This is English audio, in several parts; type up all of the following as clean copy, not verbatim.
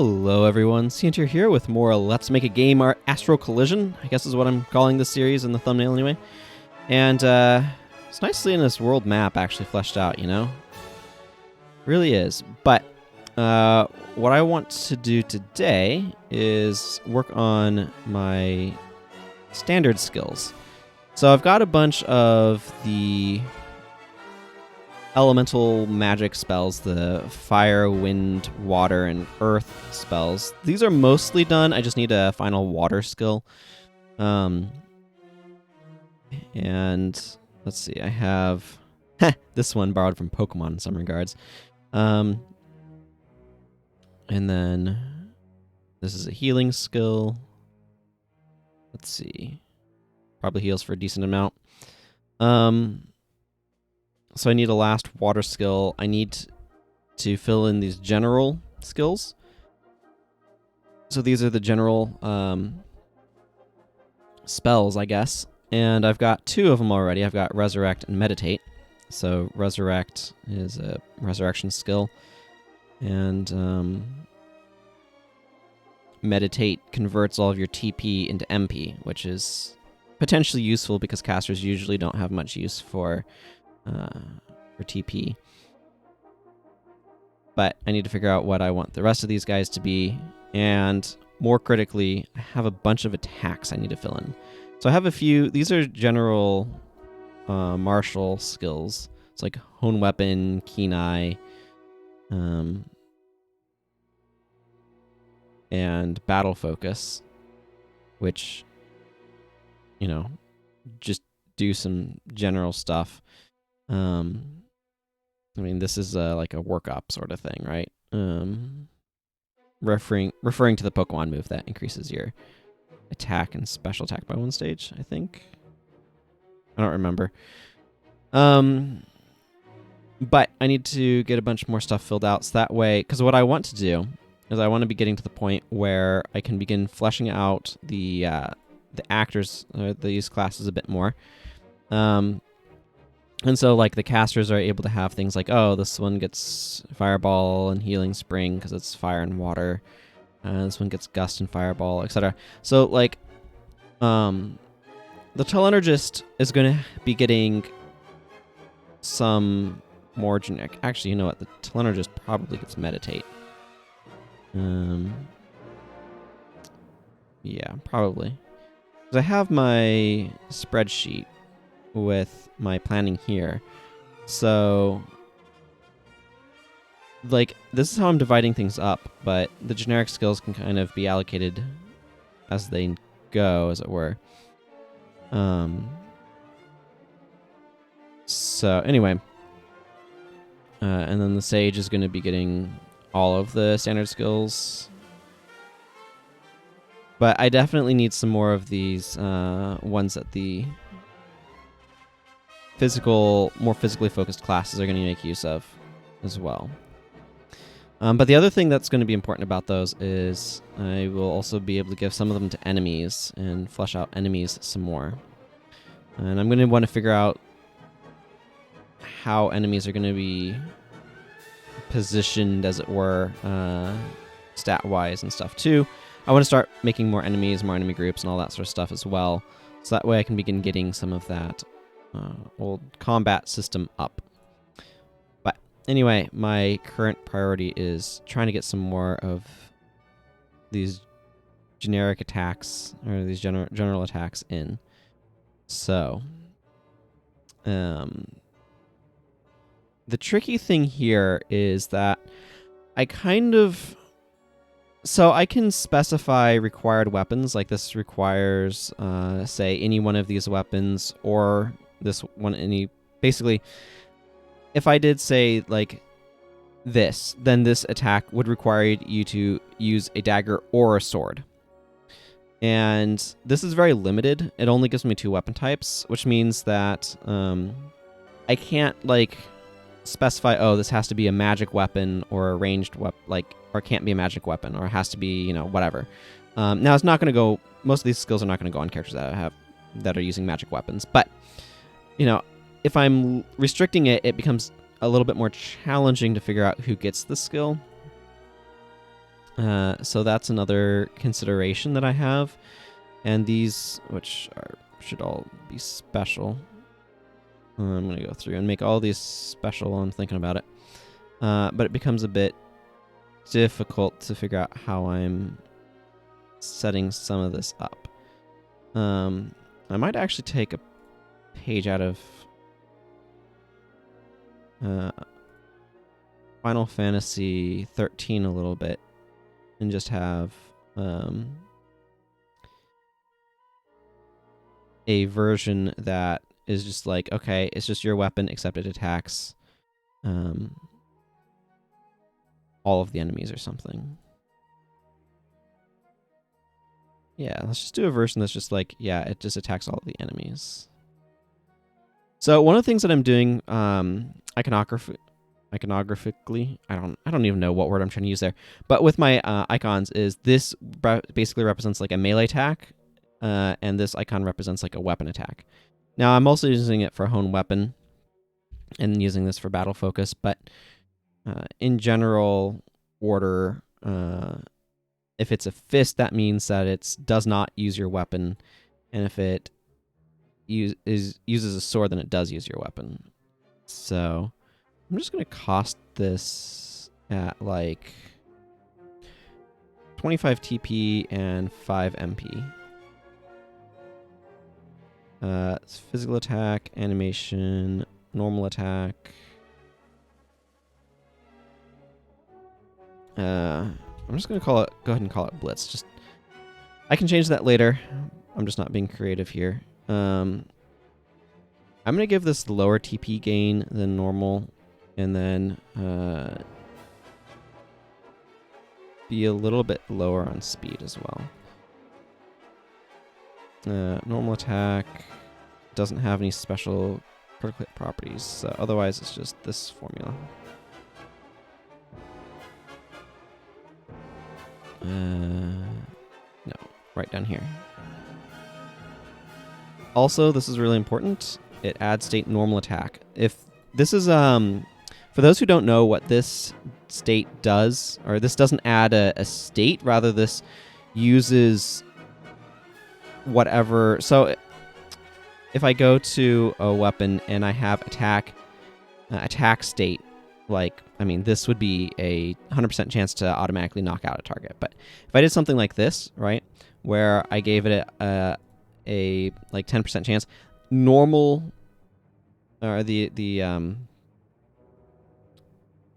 Hello everyone, Scienter here with more Let's Make a Game, our Astral Collision, I guess is what I'm calling this series in the thumbnail anyway. And it's nice seeing this world map actually fleshed out, you know? Really is. But what I want to do today is work on my standard skills. So I've got a bunch of the elemental magic spells, the fire, wind, water, and earth spells. These are mostly done. I just need a final water skill. And let's see, I have this one borrowed from Pokemon in some regards. And then this is a healing skill. Let's see. Probably heals for a decent amount. So I need a last water skill. I need to fill in these general skills. So these are the general spells, I guess. And I've got two of them already. I've got Resurrect and Meditate. So Resurrect is a resurrection skill. And Meditate converts all of your TP into MP, which is potentially useful because casters usually don't have much use for TP. But I need to figure out what I want the rest of these guys to be, and more critically, I have a bunch of attacks I need to fill in. So I have a few. These are general martial skills. It's like Hone Weapon, Keen Eye, and Battle Focus, which, you know, just do some general stuff. I mean, this is like a workup sort of thing, right? Referring to the Pokemon move that increases your attack and special attack by one stage, I think. I don't remember. But I need to get a bunch more stuff filled out so that way, because what I want to do is I want to be getting to the point where I can begin fleshing out the actors, these classes a bit more. And so, like, the casters are able to have things like, oh, this one gets Fireball and Healing Spring because it's fire and water. This one gets Gust and Fireball, etc. So, like, the Telenergist is going to be getting some more generic... Actually, you know what? The Telenergist probably gets Meditate. Yeah, probably. Because I have my spreadsheet with my planning here. So, like, this is how I'm dividing things up, but the generic skills can kind of be allocated as they go, as it were. So, anyway. And then the Sage is going to be getting all of the standard skills. But I definitely need some more of these ones that the more physically focused classes are going to make use of as well. But the other thing that's going to be important about those is I will also be able to give some of them to enemies and flesh out enemies some more. And I'm going to want to figure out how enemies are going to be positioned, as it were, stat-wise and stuff too. I want to start making more enemies, more enemy groups, and all that sort of stuff as well. So that way I can begin getting some of that old combat system up. But anyway, my current priority is trying to get some more of these generic attacks, or these general attacks in. So, the tricky thing here is that I kind of... So I can specify required weapons, like this requires, say, any one of these weapons, or this one, basically, if I did say, like, this, then this attack would require you to use a dagger or a sword. And this is very limited. It only gives me 2 weapon types, which means that I can't, like, specify, oh, this has to be a magic weapon or a ranged weapon, like, or it can't be a magic weapon, or it has to be, you know, whatever. Now, it's not going to go... Most of these skills are not going to go on characters that are using magic weapons, but, you know, if I'm restricting it, it becomes a little bit more challenging to figure out who gets the skill. So that's another consideration that I have. And these, should all be special. I'm going to go through and make all these special while I'm thinking about it. But it becomes a bit difficult to figure out how I'm setting some of this up. I might actually take a page out of Final Fantasy 13 a little bit and just have a version that is just like, okay, it's just your weapon except it attacks all of the enemies or something. Yeah, let's just do a version that's just like, yeah, it just attacks all of the enemies. So one of the things that I'm doing iconographically, I don't even know what word I'm trying to use there, but with my icons is this basically represents like a melee attack, and this icon represents like a weapon attack. Now I'm also using it for a hone weapon and using this for battle focus, but in general order, if it's a fist, that means that it does not use your weapon, and if it uses a sword, then it does use your weapon. So I'm just going to cost this at like 25 TP and 5 MP. It's physical attack, animation, normal attack. I'm just going to go ahead and call it Blitz. I can change that later. I'm just not being creative here. I'm going to give this lower TP gain than normal, and then be a little bit lower on speed as well. Normal attack doesn't have any special critical hit properties, so otherwise it's just this formula. No, right down here. Also, this is really important. It adds state normal attack. If this is for those who don't know what this state does, or this doesn't add a state, rather this uses whatever. So if I go to a weapon and I have attack state, like, I mean, this would be a 100% chance to automatically knock out a target. But if I did something like this, right, where I gave it a like 10% chance, normal, or the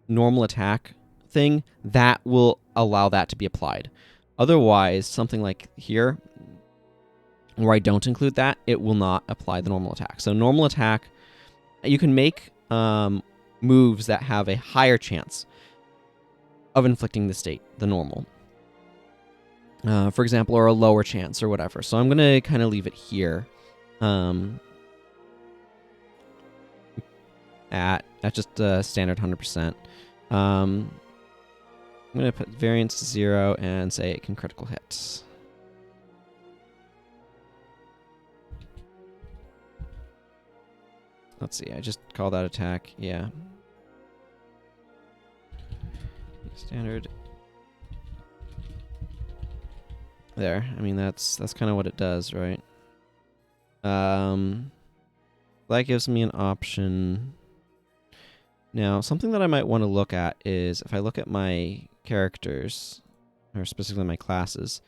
normal attack thing, that will allow that to be applied. Otherwise, something like here, where I don't include that, it will not apply the normal attack. So normal attack, you can make moves that have a higher chance of inflicting the state, the normal. For example, or a lower chance or whatever. So I'm going to kind of leave it here at just a standard 100%. I'm going to put variance to 0 and say it can critical hit. Let's see, I just call that attack, yeah. Standard. There, I mean, that's kind of what it does, right? That gives me an option. Now, something that I might want to look at is if I look at my characters, or specifically my classes,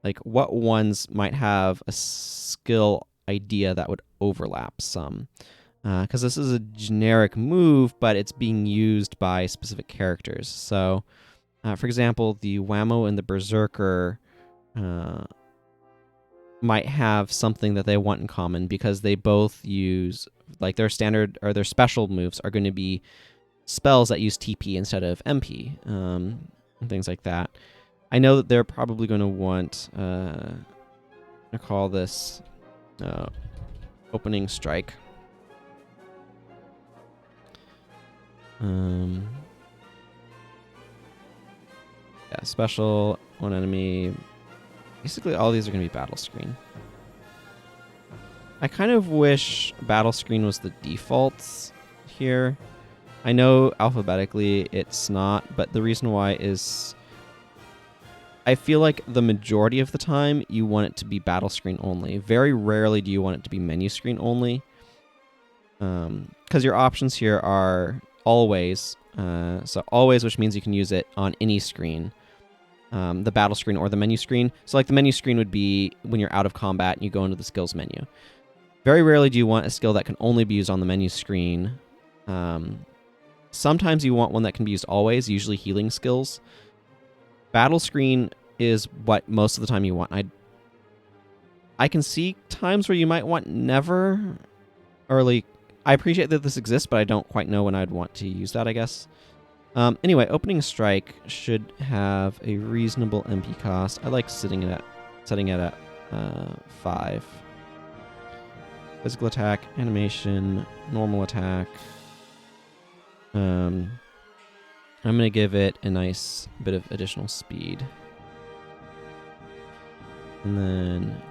like what ones might have a skill idea that would overlap some. Because this is a generic move, but it's being used by specific characters. So, for example, the Whammo and the Berserker might have something that they want in common because they both use, like, their standard or their special moves are going to be spells that use TP instead of MP, and things like that. I know that they're probably going to want, I call this opening strike. Yeah, special, one enemy. Basically, all these are going to be battle screen. I kind of wish battle screen was the default here. I know alphabetically it's not, but the reason why is I feel like the majority of the time you want it to be battle screen only. Very rarely do you want it to be menu screen only. Because your options here are always. So always, which means you can use it on any screen. The battle screen or the menu screen. So like the menu screen would be when you're out of combat and you go into the skills menu. Very rarely do you want a skill that can only be used on the menu screen. Sometimes you want one that can be used always, usually healing skills. Battle screen is what most of the time you want. I can see times where you might want never, or like, I appreciate that this exists, but I don't quite know when I'd want to use that, I guess. Anyway, opening strike should have a reasonable MP cost. I like setting it at 5. Physical attack, animation, normal attack. I'm going to give it a nice bit of additional speed. And then,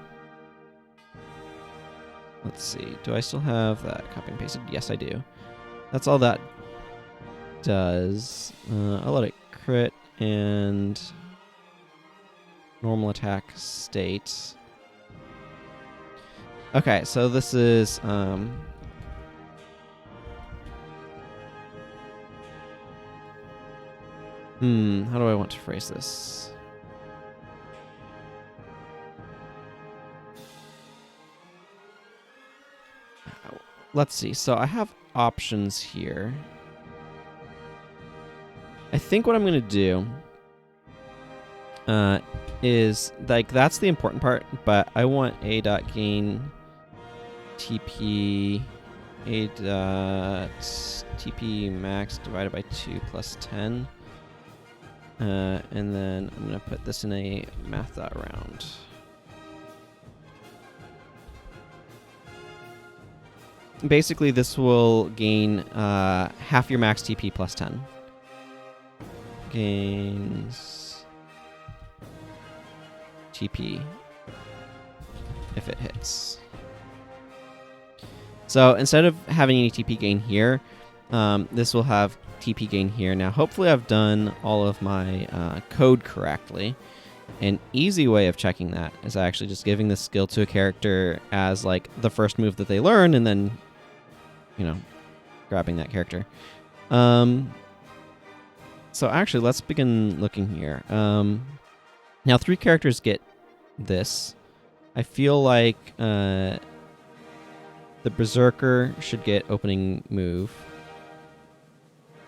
let's see. Do I still have that copy and pasted? Yes, I do. That's all that does. I'll let it crit and normal attack state. Okay, so this is how do I want to phrase this? Let's see. So I have options here. I think what I'm going to do is, like, that's the important part, but I want a dot gain TP, a dot TP max divided by 2 plus 10. And then I'm going to put this in a math.round. Basically, this will gain half your max TP plus 10. Gains TP if it hits. So instead of having any TP gain here, this will have TP gain here. Now, hopefully I've done all of my code correctly. An easy way of checking that is actually just giving this skill to a character as like the first move that they learn, and then, you know, grabbing that character. So actually, let's begin looking here. Now, 3 characters get this. I feel like the Berserker should get opening move.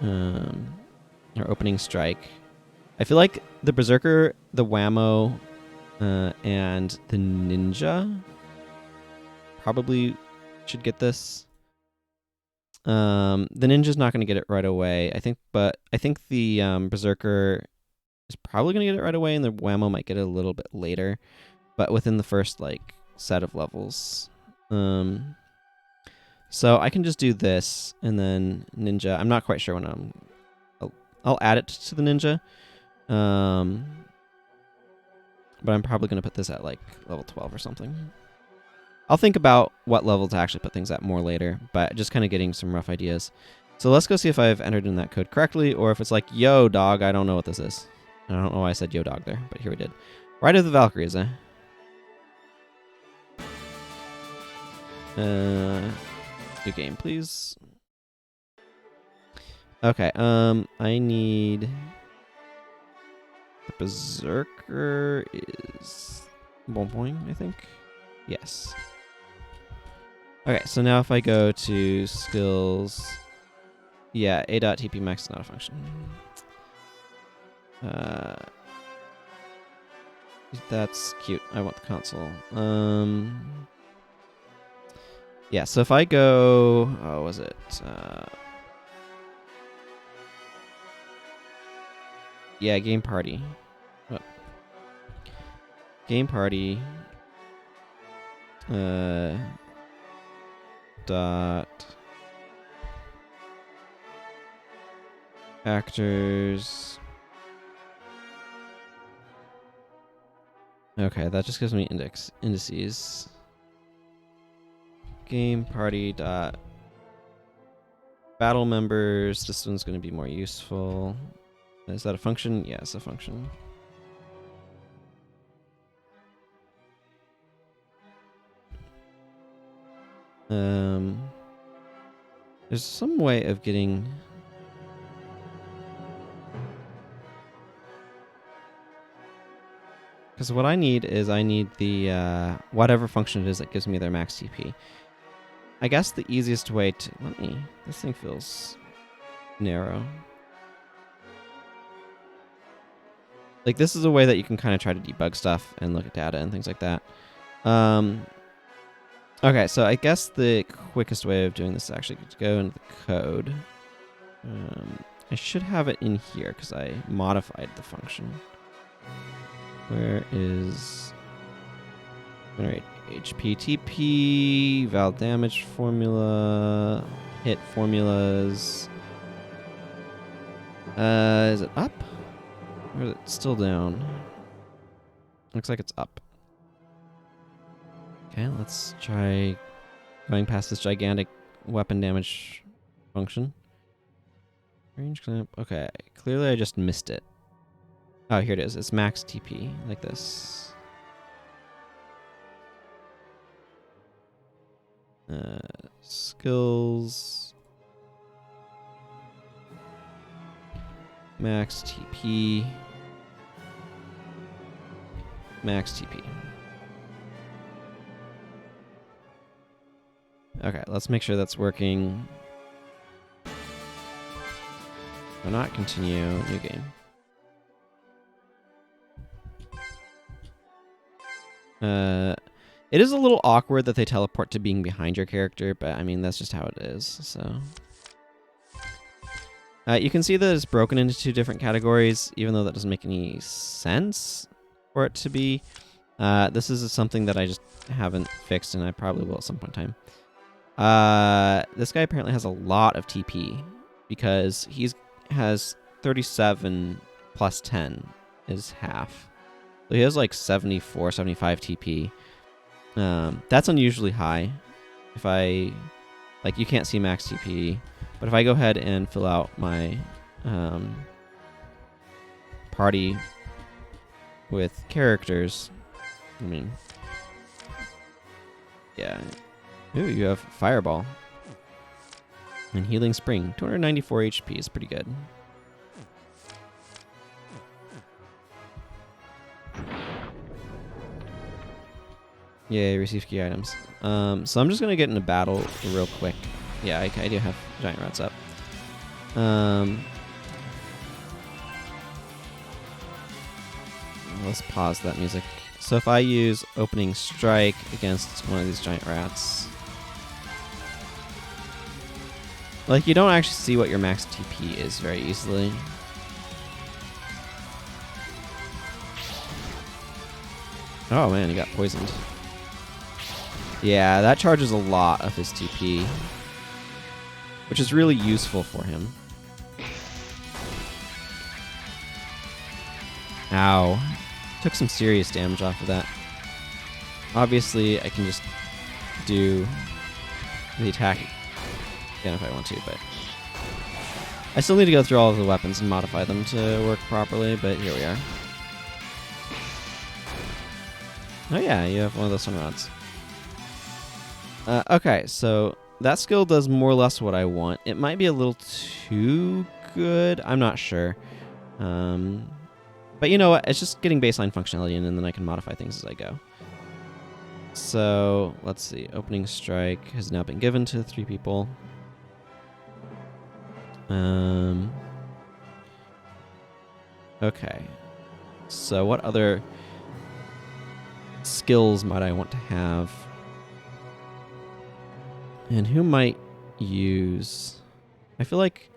Or opening strike. I feel like the Berserker, the Whammo, and the Ninja probably should get this. The Ninja's not going to get it right away, I think, but I think the Berserker is probably going to get it right away, and the Whammo might get it a little bit later, but within the first like set of levels. So I can just do this, and then Ninja. I'm not quite sure when I'll add it to the Ninja, but I'm probably going to put this at like level 12 or something. I'll think about what level to actually put things at more later, but just kind of getting some rough ideas. So let's go see if I've entered in that code correctly, or if it's like, yo, dog, I don't know what this is. I don't know why I said yo, dog there, but here we did. Ride of the Valkyries, eh? New game, please. Okay, I need... The Berserker is 1 point, I think. Yes. Okay, so now if I go to skills, yeah, a.tp max is not a function. That's cute. I want the console. Yeah, so if I go, oh, was it? Yeah, game party. Oh. Game party. Dot actors. Okay, that just gives me indices. Game party dot battle members. This one's going to be more useful. Is that a function? Yeah, it's a function. There's some way of getting... Because what I need is the whatever function it is that gives me their max TP. I guess the easiest way to... This thing feels narrow. Like, this is a way that you can kind of try to debug stuff and look at data and things like that. Okay, so I guess the quickest way of doing this is actually to go into the code. I should have it in here because I modified the function. Where is... Generate HPTP, val damage formula, hit formulas. Is it up? Or is it still down? Looks like it's up. Okay, let's try going past this gigantic weapon damage function. Range clamp. Okay, clearly I just missed it. Oh, here it is. It's max TP, like this. Skills. Max TP. Max TP. Okay, let's make sure that's working. Or not continue. New game. It is a little awkward that they teleport to being behind your character, but I mean, that's just how it is, so. You can see that it's broken into 2 different categories, even though that doesn't make any sense for it to be. This is something that I just haven't fixed, and I probably will at some point in time. This guy apparently has a lot of TP, because he has 37 plus 10 is half. So he has like 74, 75 TP. That's unusually high. If I... Like, you can't see max TP, but if I go ahead and fill out my party with characters, I mean... Yeah. Ooh, you have Fireball. And Healing Spring. 294 HP is pretty good. Yeah, receive key items. So I'm just going to get into battle real quick. Yeah, I do have Giant Rats up. Let's pause that music. So if I use Opening Strike against one of these Giant Rats... Like, you don't actually see what your max TP is very easily. Oh man, he got poisoned. Yeah, that charges a lot of his TP, which is really useful for him. Ow. Took some serious damage off of that. Obviously, I can just do the attack again if I want to, but I still need to go through all of the weapons and modify them to work properly, but here we are. Oh yeah, you have one of those sun rods. Okay, so that skill does more or less what I want. It might be a little too good. I'm not sure. But you know what? It's just getting baseline functionality, and then I can modify things as I go. So, let's see. Opening Strike has now been given to 3 people. Okay. So what other skills might I want to have? And who might use... I feel like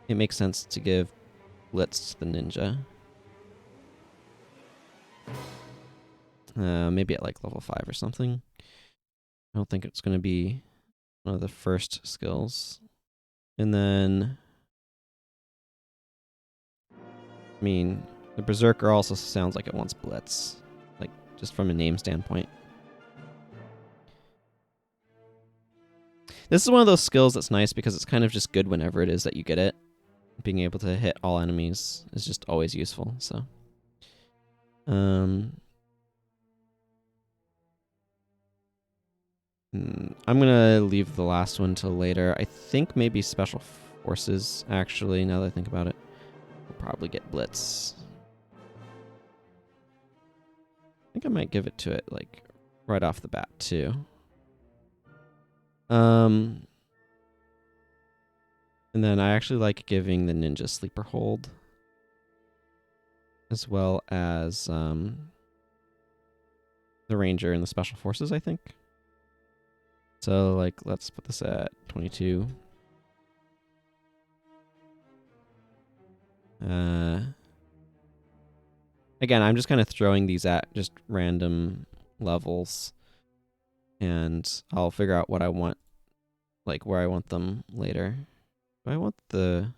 it makes sense to give Blitz to the ninja. Maybe at like level 5 or something. I don't think it's going to be one of the first skills. And then... I mean, the Berserker also sounds like it wants Blitz. Like, just from a name standpoint. This is one of those skills that's nice because it's kind of just good whenever it is that you get it. Being able to hit all enemies is just always useful, so... I'm gonna leave the last one till later. I think maybe special forces, actually, now that I think about it. We'll probably get blitz. I think I might give it to it, like, right off the bat, too. And then I actually like giving the ninja sleeper hold, as well as the ranger and the special forces, I think. So, like, let's put this at 22. Again, I'm just kind of throwing these at just random levels, and I'll figure out what I want, like where I want them later. Do I want the...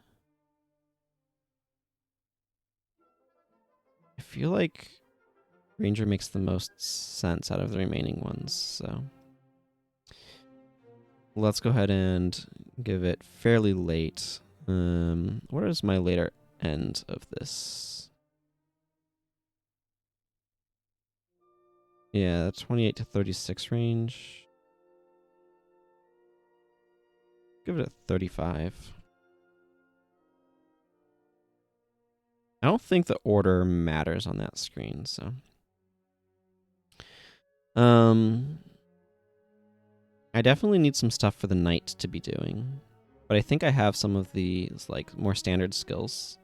I feel like Ranger makes the most sense out of the remaining ones, so... Let's go ahead and give it fairly late. Where is my later end of this? Yeah, 28 to 36 range. Give it a 35. I don't think the order matters on that screen, so... I definitely need some stuff for the knight to be doing. But I think I have some of these, like, more standard skills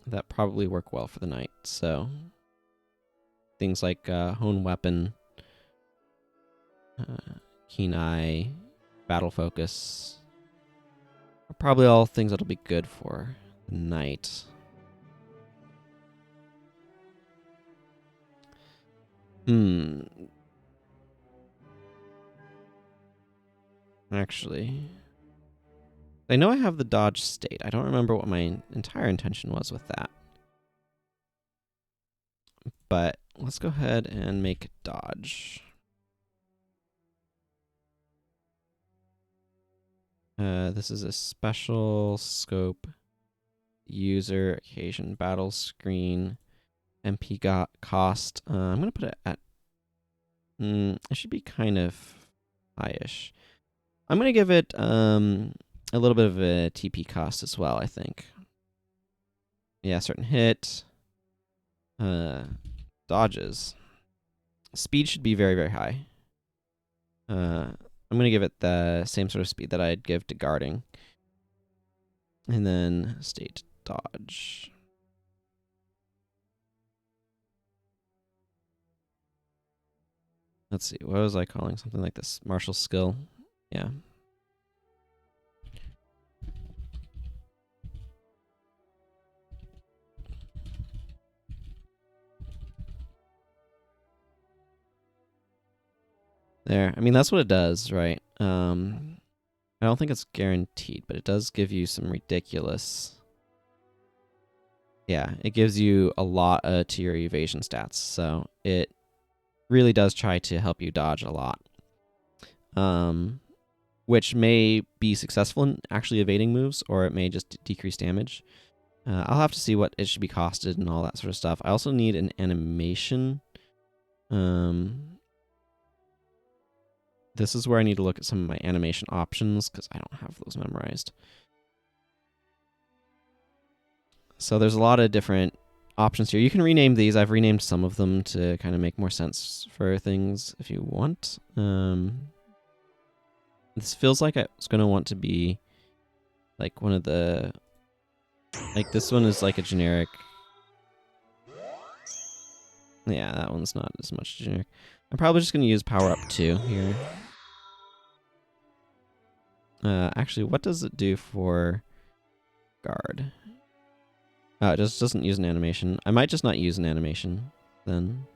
that probably work well for the knight, so... Things like hone weapon, keen eye, battle focus are probably all things that'll be good for the knight. Actually, I know I have the dodge state. I don't remember what my entire intention was with that. But let's go ahead and make dodge. This is a special scope user occasion battle screen MP got cost. I'm gonna put it at it should be kind of high-ish. I'm gonna give it a little bit of a TP cost as well, I think. Yeah, certain hit. Dodges. Speed should be very, very high. I'm gonna give it the same sort of speed that I'd give to guarding. And then state dodge. Let's see, what was I calling something like this? Martial skill. Yeah. There. I mean, that's what it does, right? I don't think it's guaranteed, but it does give you some ridiculous... Yeah, it gives you a lot to your evasion stats, so it really does try to help you dodge a lot. Which may be successful in actually evading moves, or it may just decrease damage. I'll have to see what it should be costed and all that sort of stuff. I also need an animation. This is where I need to look at some of my animation options, because I don't have those memorized. So there's a lot of different options here. You can rename these. I've renamed some of them to kind of make more sense for things if you want. This feels like it's going to want to be like one of the... Like this one is like a generic... Yeah, that one's not as much generic. I'm probably just going to use power up 2 here. Actually, what does it do for guard? Oh, it just doesn't use an animation. I might just not use an animation then.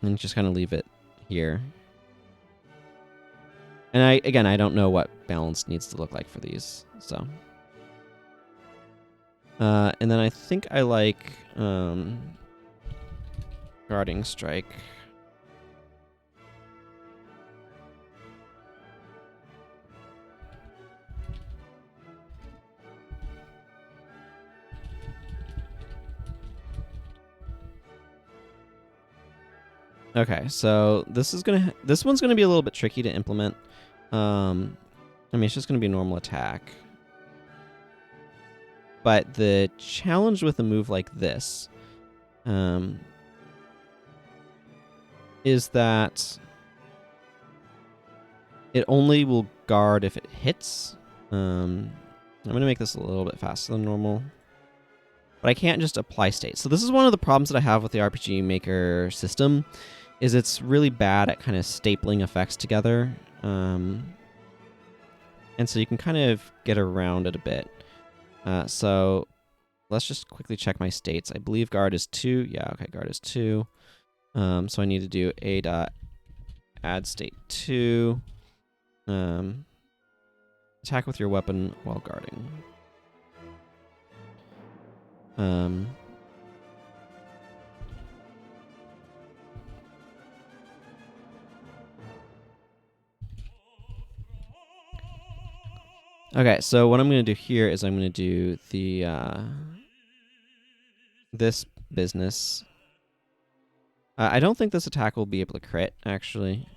And just kind of leave it here. And I don't know what balance needs to look like for these, so. And then I think I like guarding strike. Okay, so this one's gonna be a little bit tricky to implement. I mean, it's just gonna be a normal attack. But the challenge with a move like this is that it only will guard if it hits. I'm going to make this a little bit faster than normal. But I can't just apply state. So this is one of the problems that I have with the RPG Maker system, is it's really bad at kind of stapling effects together. And so you can kind of get around it a bit. So let's just quickly check my states. I believe guard is 2. Yeah, okay, guard is 2. So I need to do a dot add state 2. Attack with your weapon while guarding. Okay, so what I'm going to do here is I'm going to do the this business. I don't think this attack will be able to crit, actually.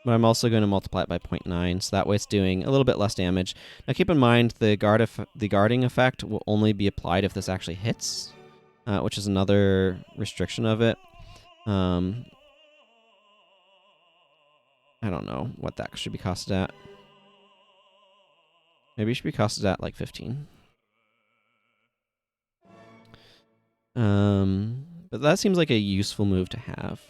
But I'm also going to multiply it by 0.9, so that way it's doing a little bit less damage. Now keep in mind, the guarding effect will only be applied if this actually hits, which is another restriction of it. I don't know what that should be costed at. Maybe it should be costed at like 15. But that seems like a useful move to have.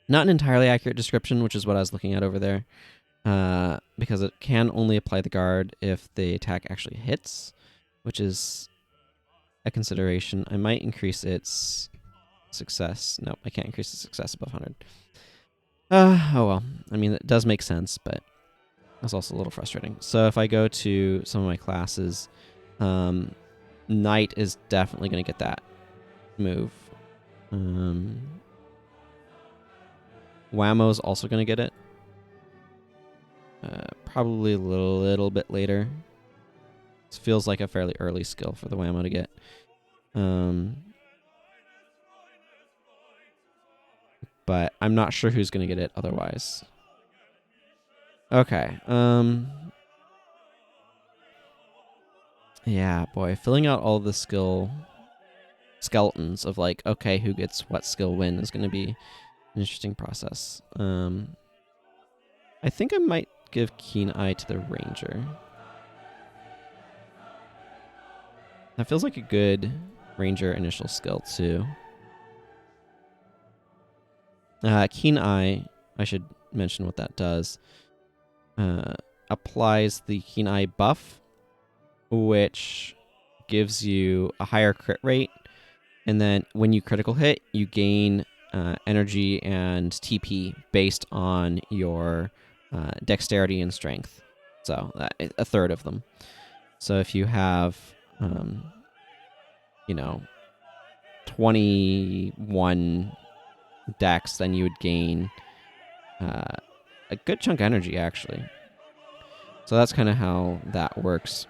Not an entirely accurate description, which is what I was looking at over there, because it can only apply the guard if the attack actually hits, which is a consideration. I might increase its success. Nope, I can't increase the success above 100. Oh well. I mean, it does make sense, but it's also a little frustrating. So if I go to some of my classes, Knight is definitely going to get that move. Whammo's also going to get it. Probably a little bit later. This feels like a fairly early skill for the Whammo to get. But I'm not sure who's going to get it otherwise. Okay. Yeah, boy. Filling out all the skeletons of like, okay, who gets what skill when is going to be an interesting process. I think I might give Keen Eye to the Ranger. That feels like a good Ranger initial skill, too. Keen Eye, I should mention what that does. Applies the Keen Eye buff, which gives you a higher crit rate. And then when you critical hit, you gain energy and TP based on your dexterity and strength. So a third of them. So if you have, 21 dex, then you would gain a good chunk of energy, actually. So that's kind of how that works.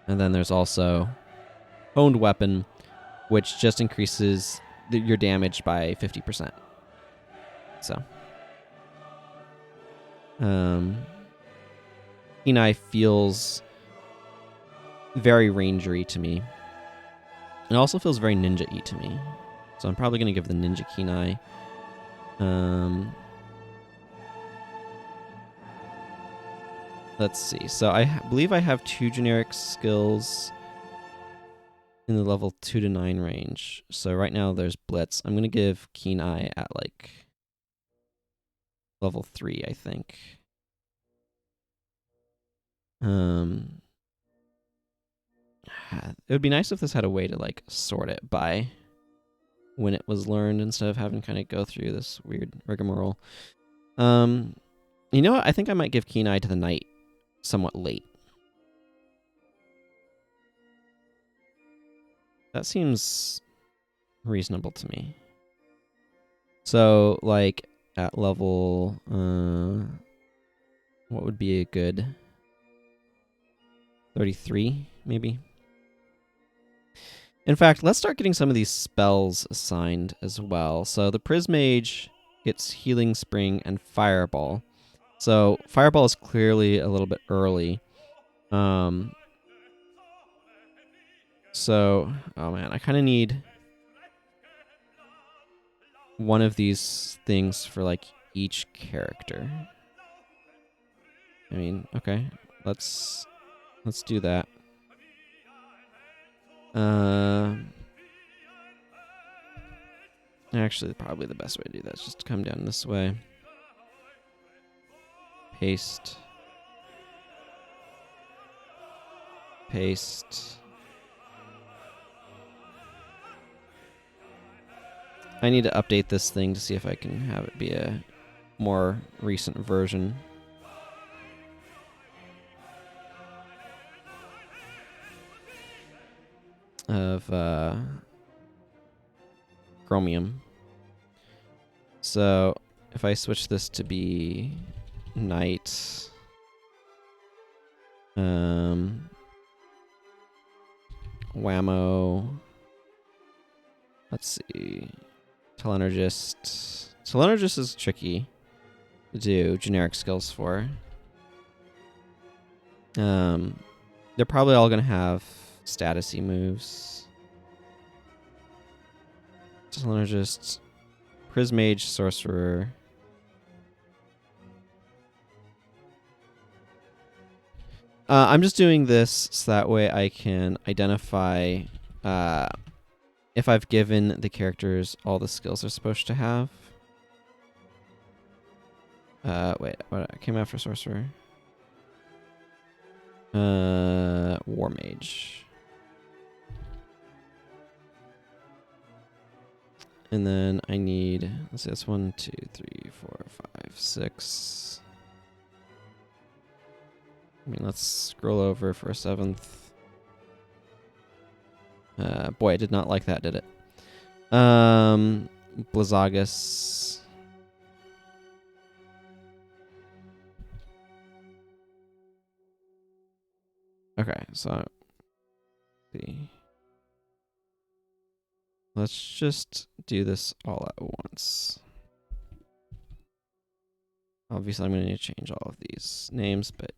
And then there's also Honed Weapon, which just increases your damage by 50%. So, Keen Eye feels very rangery to me. It also feels very ninja-y to me. So I'm probably going to give the Ninja Keen Eye. Let's see. So I believe I have 2 generic skills in the level 2 to 9 range. So right now there's Blitz. I'm going to give Keen Eye at like level 3, I think. It would be nice if this had a way to like sort it by when it was learned instead of having kind of go through this weird rigmarole. You know what? I think I might give Keen Eye to the Knight somewhat late. That seems reasonable to me. So, like, at level What would be a good 33, maybe? In fact, let's start getting some of these spells assigned as well. So the Prismage gets Healing Spring and Fireball. So Fireball is clearly a little bit early. So, oh man, I kind of need one of these things for like each character. I mean, okay, let's do that. Actually, probably the best way to do that is just to come down this way. Paste. Paste. I need to update this thing to see if I can have it be a more recent version. Of Chromium. So if I switch this to be night, Whammo. Let's see. Telenergist. Telenergist is tricky to do generic skills for. They're probably all gonna have statusy moves. Telenergist, Prismage, Sorcerer. I'm just doing this so that way I can identify if I've given the characters all the skills they're supposed to have. Wait, what came after Sorcerer? War Mage. And then I need, let's see, that's 1, 2, 3, 4, 5, 6. I mean, let's scroll over for a 7th. Boy, I did not like that, did it? Blizzagus. Okay, so see. Let's just do this all at once. Obviously, I'm going to need to change all of these names, but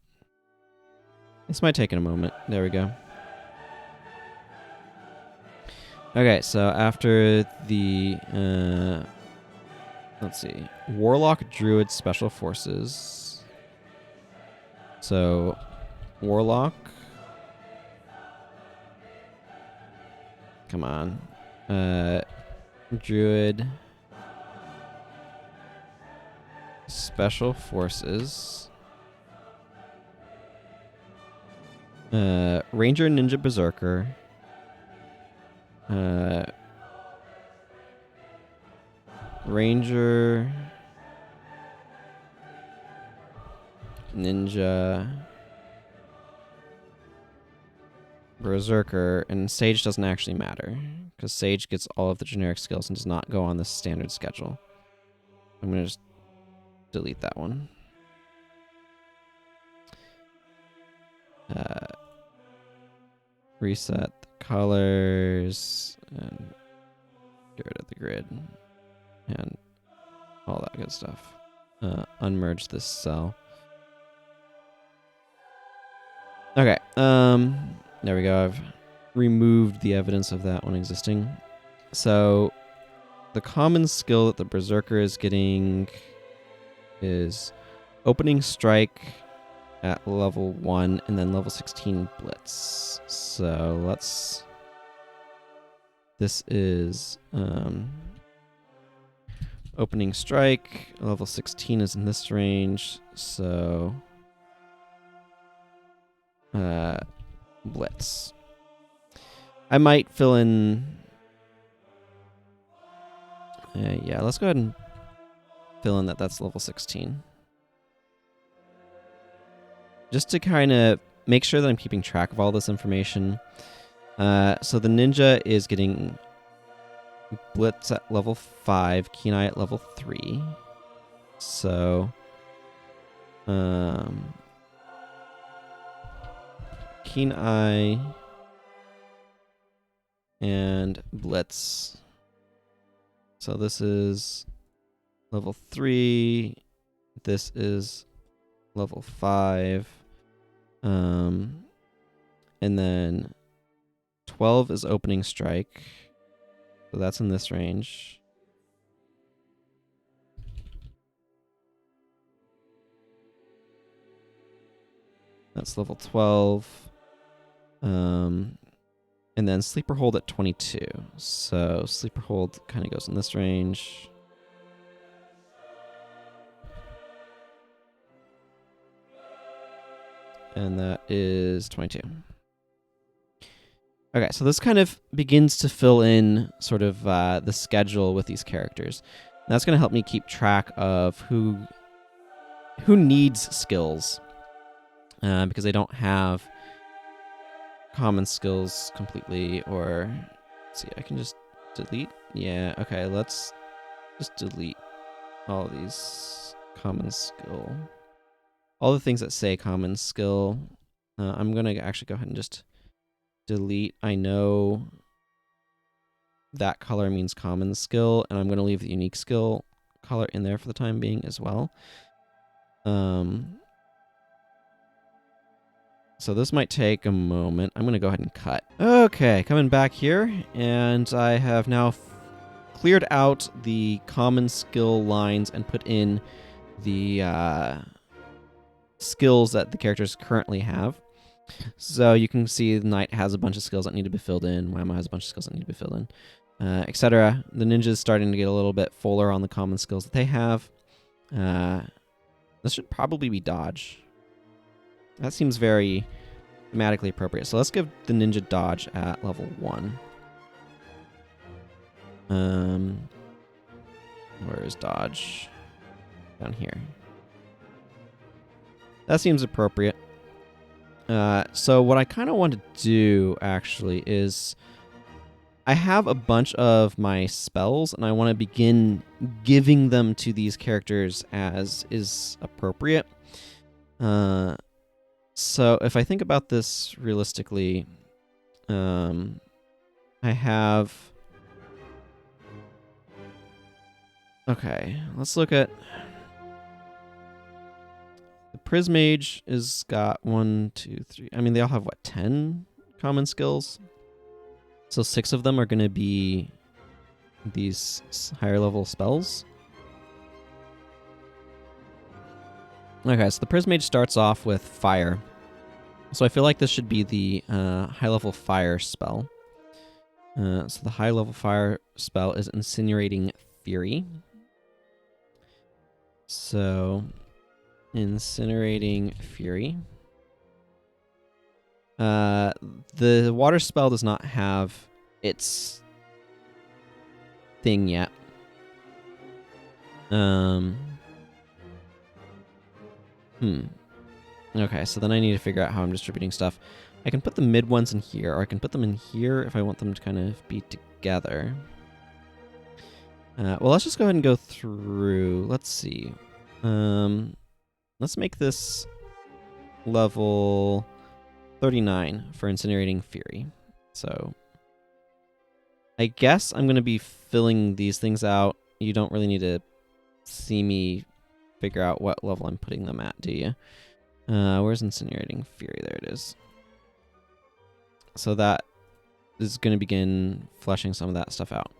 this might take a moment. There we go. Okay, so after the, let's see, Warlock, Druid, Special Forces. So, Warlock. Come on. Druid. Special Forces. Ranger, Ninja, Berserker. Ranger. Ninja. Berserker, and Sage doesn't actually matter because Sage gets all of the generic skills and does not go on the standard schedule. I'm going to just delete that one. Reset the colors and get rid of the grid and all that good stuff. Unmerge this cell. Okay. There we go. I've removed the evidence of that one existing. So the common skill that the Berserker is getting is Opening Strike at level 1 and then level 16 Blitz. So let's... This is Opening Strike. Level 16 is in this range. So... Blitz. I might fill in... yeah, let's go ahead and fill in that that's level 16. Just to kind of make sure that I'm keeping track of all this information. So the Ninja is getting Blitz at level 5, Keen Eye at level 3. So Keen Eye and Blitz. So this is level 3. This is level 5. And then 12 is Opening Strike. So that's in this range. That's level 12. And then Sleeper Hold at 22. So Sleeper Hold kind of goes in this range. And that is 22. Okay, so this kind of begins to fill in sort of the schedule with these characters. And that's going to help me keep track of who needs skills. Because they don't have common skills completely, or let's see, I can just delete. Yeah, okay, let's just delete all these common skill. All the things that say common skill. I'm going to actually go ahead and just delete. I know that color means common skill, and I'm going to leave the unique skill color in there for the time being as well. So this might take a moment. I'm going to go ahead and cut. Okay, coming back here, and I have now cleared out the common skill lines and put in the skills that the characters currently have. So you can see the Knight has a bunch of skills that need to be filled in. Whammo has a bunch of skills that need to be filled in, etc. The ninja's starting to get a little bit fuller on the common skills that they have. This should probably be dodge. That seems very thematically appropriate. So let's give the ninja dodge at level 1. Where is dodge? Down here. That seems appropriate. So what I kind of want to do, actually, is I have a bunch of my spells, and I want to begin giving them to these characters as is appropriate. So if I think about this realistically, I have... Okay, let's look at... The Prismage has got 1, 2, 3... I mean, they all have, what, 10 common skills? So 6 of them are going to be these higher level spells. Okay, so the Prismage starts off with Fire. So I feel like this should be the high-level Fire spell. So the high-level Fire spell is Incinerating Fury. So, Incinerating Fury. The Water spell does not have its thing yet. Okay, so then I need to figure out how I'm distributing stuff. I can put the mid ones in here, or I can put them in here if I want them to kind of be together. Well, let's just go ahead and go through. Let's see. Let's make this level 39 for Incinerating Fury. So I guess I'm going to be filling these things out. You don't really need to see me figure out what level I'm putting them at, do you? Where's Incinerating Fury? There it is. So that is going to begin fleshing some of that stuff out.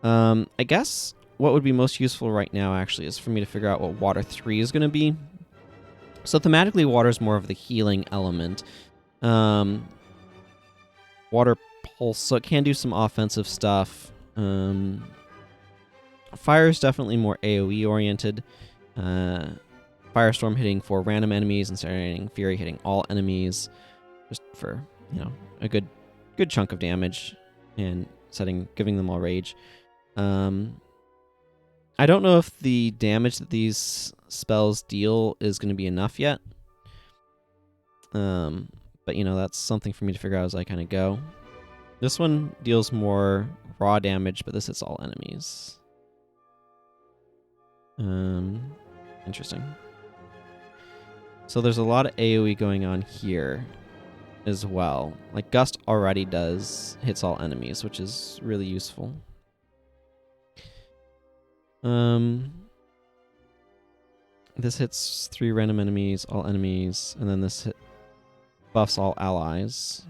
I guess what would be most useful right now, actually, is for me to figure out what Water 3 is going to be. So thematically, water is more of the healing element. Water Pulse, so it can do some offensive stuff. Fire is definitely more AoE oriented. Firestorm hitting for random enemies, Incinerating Fury hitting all enemies, just for, you know, a good chunk of damage and giving them all rage. I don't know if the damage that these spells deal is going to be enough yet. But you know, that's something for me to figure out as I kind of go. This one deals more raw damage, but this hits all enemies. Interesting. So there's a lot of AoE going on here as well. Like Gust already hits all enemies, which is really useful. This hits 3 random enemies, all enemies, and then this buffs all allies.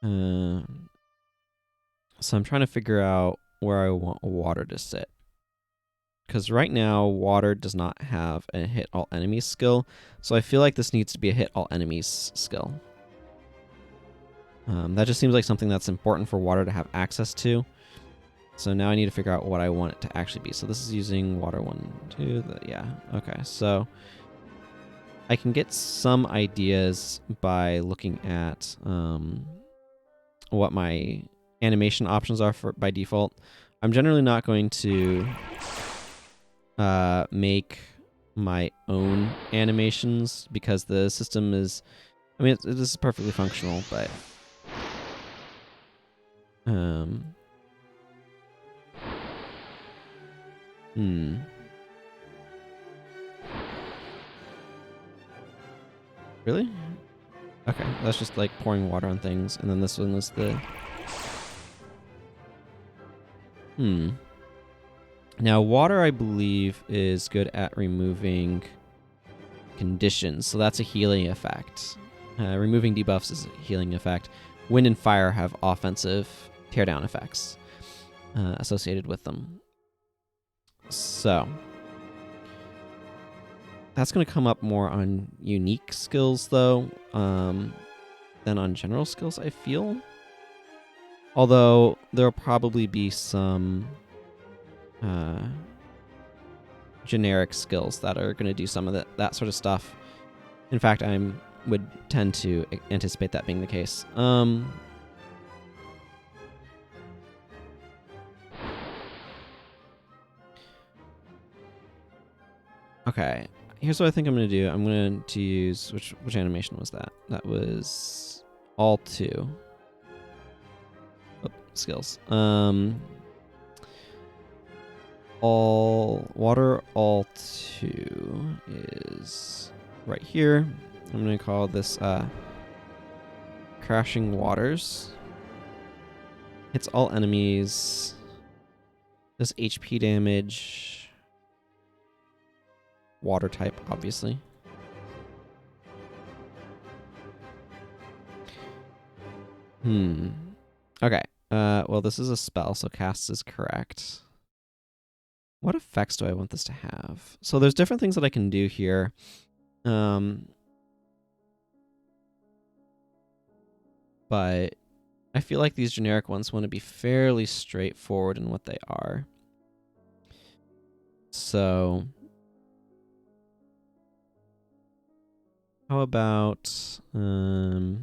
So I'm trying to figure out where I want water to sit. Because right now, water does not have a hit all enemies skill, so I feel like this needs to be a hit all enemies skill. That just seems like something that's important for water to have access to. So now I need to figure out what I want it to actually be. So this is using water 1, 2, yeah, okay. So I can get some ideas by looking at what my animation options are by default. I'm generally not going to make my own animations because the system is, I mean, it is perfectly functional, but Really? Okay, that's just like pouring water on things, and then this one is the Now, water, I believe, is good at removing conditions, so that's a healing effect. Removing debuffs is a healing effect. Wind and fire have offensive teardown effects associated with them. So that's going to come up more on unique skills, though, than on general skills, I feel. Although there'll probably be some generic skills that are going to do some of that sort of stuff. In fact, I would tend to anticipate that being the case. Okay, here's what I think I'm going to do. I'm going to use which animation was that? That was all 2. Oh, skills. All 2 is right here. I'm going to call this Crashing Waters. Hits all enemies. Does HP damage. Water type, obviously. Okay. Well, this is a spell, so cast is correct. What effects do I want this to have? So there's different things that I can do here. But I feel like these generic ones want to be fairly straightforward in what they are. So how about well,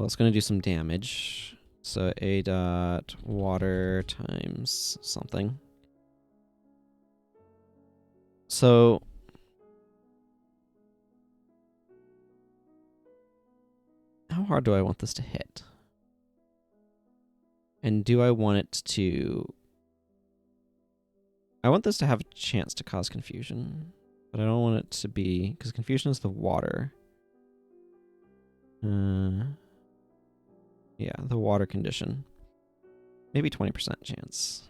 it's going to do some damage. So A dot water times something. So how hard do I want this to hit? And do I want it to... I want this to have a chance to cause confusion, but I don't want it to be... because confusion is the water. Yeah, the water condition. Maybe 20% chance.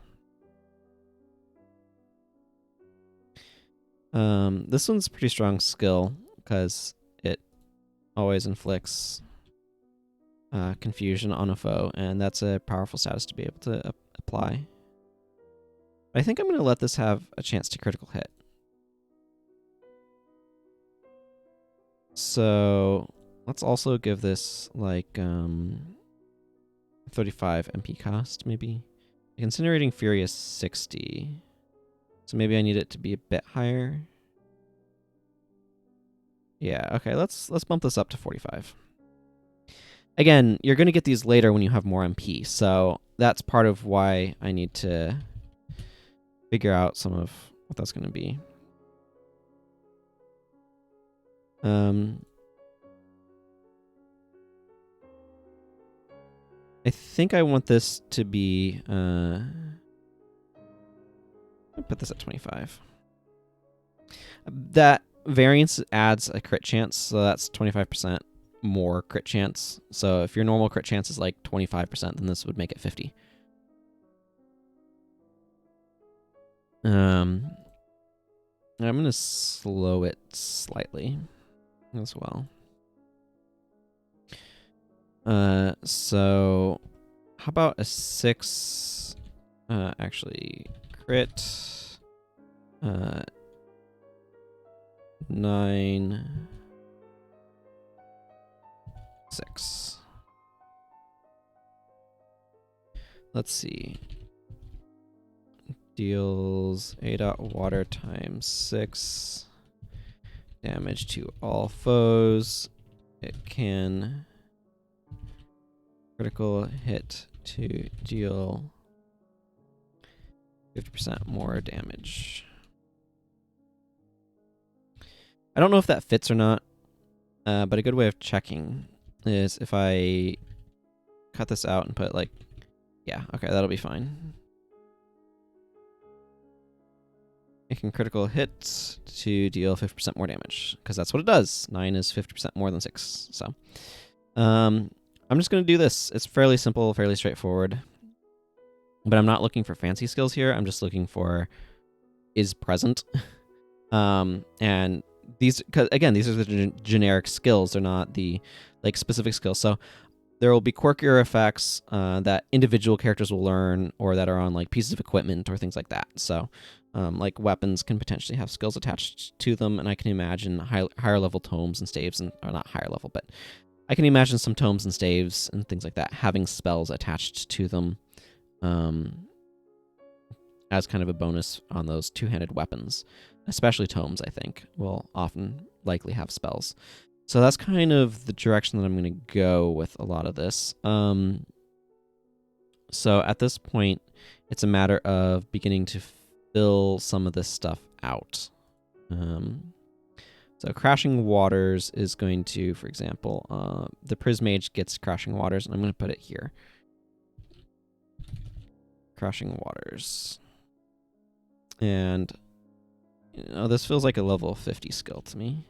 This one's a pretty strong skill because it always inflicts confusion on a foe, and that's a powerful status to be able to apply. I think I'm going to let this have a chance to critical hit. So let's also give this like 35 MP cost, maybe. Incinerating Fury is 60. So maybe I need it to be a bit higher. Yeah, okay, let's bump this up to 45. Again, you're going to get these later when you have more MP, so that's part of why I need to figure out some of what that's going to be. I think I want this to be... I'll put this at 25. That variance adds a crit chance, so that's 25% more crit chance. So if your normal crit chance is like 25%, then this would make it 50. I'm going to slow it slightly as well. So how about a 6, actually crit, 9, 6. Let's see. Deals A dot water times 6 damage to all foes. It can critical hit to deal 50% more damage. I don't know if that fits or not, but a good way of checking is if I cut this out and put like, yeah, okay, that'll be fine. It can critical hit to deal 50% more damage, because that's what it does. 9 is 50% more than 6. So I'm just going to do this. It's fairly simple, fairly straightforward. But I'm not looking for fancy skills here. I'm just looking for is present. And these, cause again, these are the generic skills. They're not the like specific skills. So there will be quirkier effects that individual characters will learn, or that are on like pieces of equipment or things like that. So like weapons can potentially have skills attached to them, and I can imagine higher level tomes and staves, and or not higher level, but I can imagine some tomes and staves and things like that having spells attached to them as kind of a bonus on those two-handed weapons. Especially tomes, I think, will often likely have spells. So that's kind of the direction that I'm going to go with a lot of this. So at this point, it's a matter of beginning to fill some of this stuff out. So Crashing Waters is going to, for example, the Prismage gets Crashing Waters, and I'm going to put it here. Crashing Waters. And, you know, this feels like a level 50 skill to me.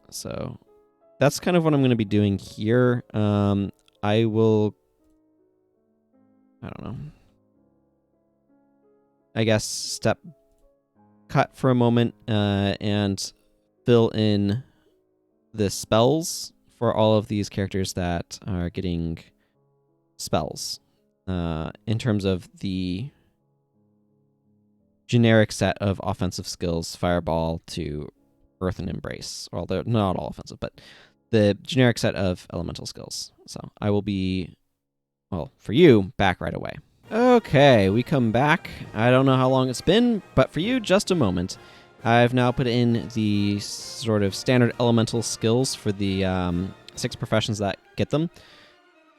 So that's kind of what I'm going to be doing here. I will, I don't know, I guess cut for a moment and fill in the spells for all of these characters that are getting spells. In terms of the generic set of offensive skills, Fireball to Earth and Embrace. Well, they're not all offensive, but the generic set of elemental skills. So I will be, well, for you, back right away. Okay, we come back. I don't know how long it's been, but for you, just a moment. I've now put in the sort of standard elemental skills for the 6 professions that get them.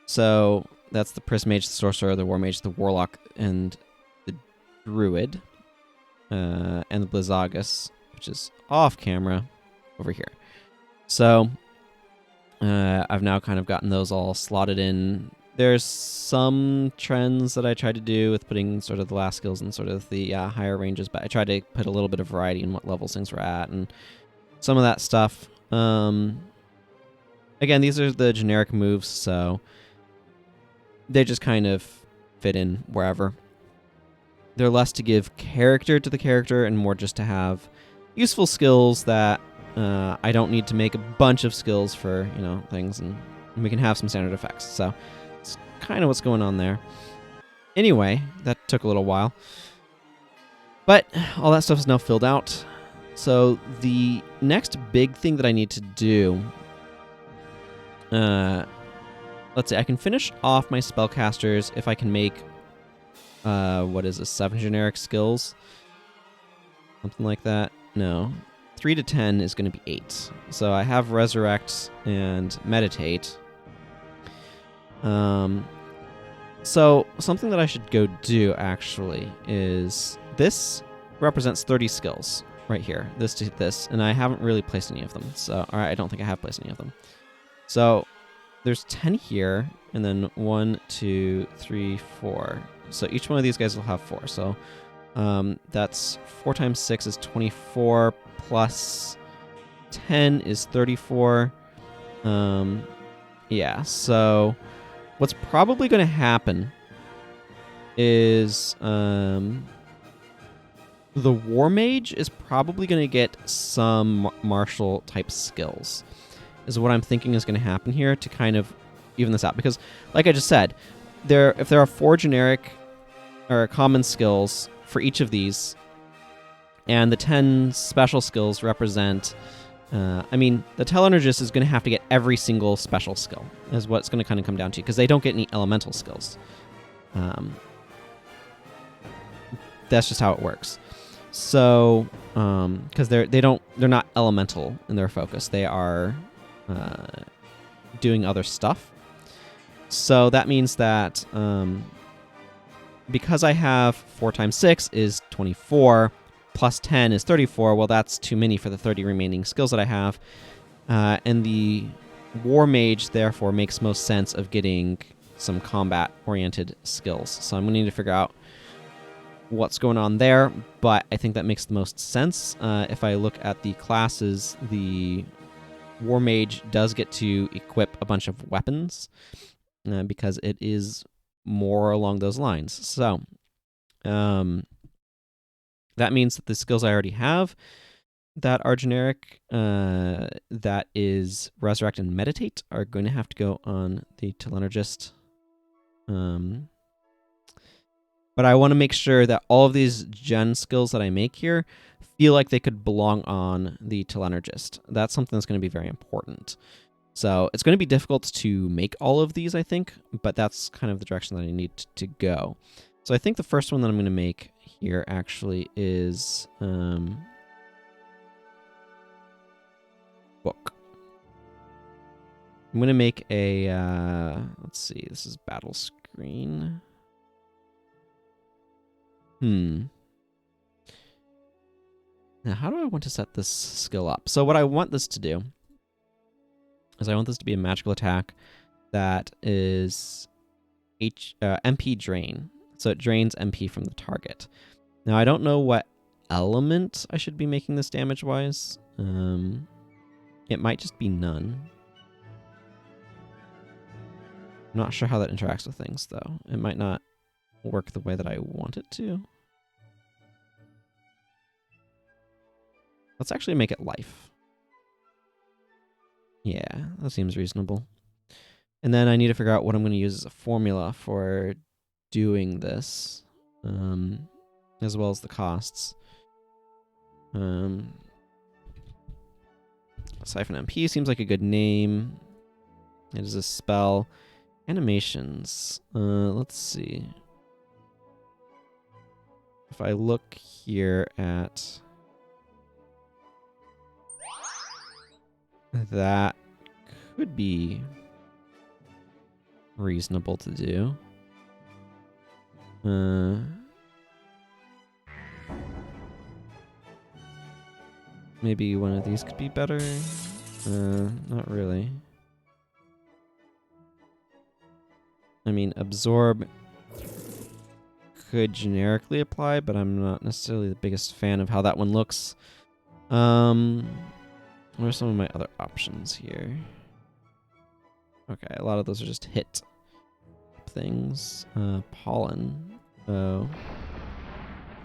So that's the Prismage, the Sorcerer, the Warmage, the Warlock, and the Druid, and the Blizzagus, which is off camera over here. So I've now kind of gotten those all slotted in. There's some trends that I tried to do with putting sort of the last skills in sort of the higher ranges, but I tried to put a little bit of variety in what levels things were at and some of that stuff. Again, these are the generic moves, so they just kind of fit in wherever. They're less to give character to the character and more just to have useful skills that I don't need to make a bunch of skills for, you know, things, and we can have some standard effects. So it's kind of what's going on there. Anyway, that took a little while. But all that stuff is now filled out. So the next big thing that I need to do, let's see, I can finish off my spellcasters if I can make, 7 generic skills? Something like that. No. 3 to 10 is going to be 8. So I have Resurrect and Meditate. So something that I should go do, actually, is this represents 30 skills right here. This to this, and I haven't really placed any of them. So, or I don't think I have placed any of them. So there's 10 here, and then 1, 2, 3, 4. So each one of these guys will have 4. So That's 4 times 6 is 24, plus 10 is 34. Yeah, so what's probably going to happen is the War Mage is probably going to get some martial type skills, is what I'm thinking is going to happen here to kind of even this out. Because, like I just said, if there are 4 generic or common skills for each of these, and the 10 special skills represent... I mean, the Telenergist is going to have to get every single special skill, is what it's going to kind of come down to, because they don't get any elemental skills. That's just how it works. So, because they're not elemental in their focus, they are doing other stuff. So that means that because I have 4 times 6 is 24. Plus 10 is 34. Well, that's too many for the 30 remaining skills that I have. And the War Mage, therefore, makes most sense of getting some combat-oriented skills. So I'm going to need to figure out what's going on there, but I think that makes the most sense. If I look at the classes, the War Mage does get to equip a bunch of weapons because it is more along those lines. So... that means that the skills I already have that are generic, that is Resurrect and Meditate, are going to have to go on the Telenergist. But I want to make sure that all of these gen skills that I make here feel like they could belong on the Telenergist. That's something that's going to be very important. So it's going to be difficult to make all of these, I think, but that's kind of the direction that I need to go. So I think the first one that I'm going to make here actually is book. I'm going to make a, let's see, this is battle screen. Now, how do I want to set this skill up? So what I want this to do is I want this to be a magical attack that is MP drain. So it drains MP from the target. Now, I don't know what element I should be making this damage-wise. It might just be none. I'm not sure how that interacts with things, though. It might not work the way that I want it to. Let's actually make it life. Yeah, that seems reasonable. And then I need to figure out what I'm going to use as a formula for doing this. As well as the costs. Siphon MP seems like a good name. It is a spell. Animations. Let's see. If I look here at... that could be reasonable to do. Maybe one of these could be better. Not really. I mean, absorb could generically apply, but I'm not necessarily the biggest fan of how that one looks. What are some of my other options here? Okay, a lot of those are just hit things. Pollen. Oh.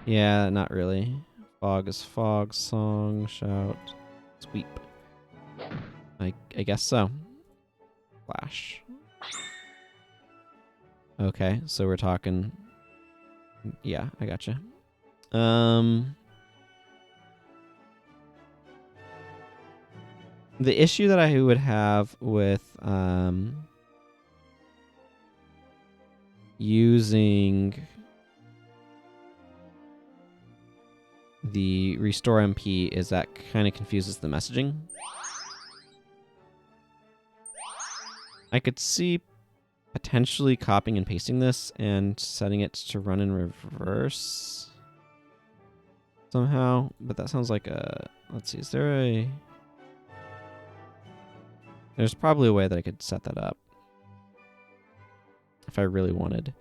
Yeah, not really. Fog is fog. Song, shout, sweep. I guess so. Flash. Okay, so we're talking... yeah, I gotcha. The issue that I would have with using the restore MP is that kind of confuses the messaging. I could see potentially copying and pasting this and setting it to run in reverse somehow, but that sounds like a... let's see, is there a... there's probably a way that I could set that up if I really wanted.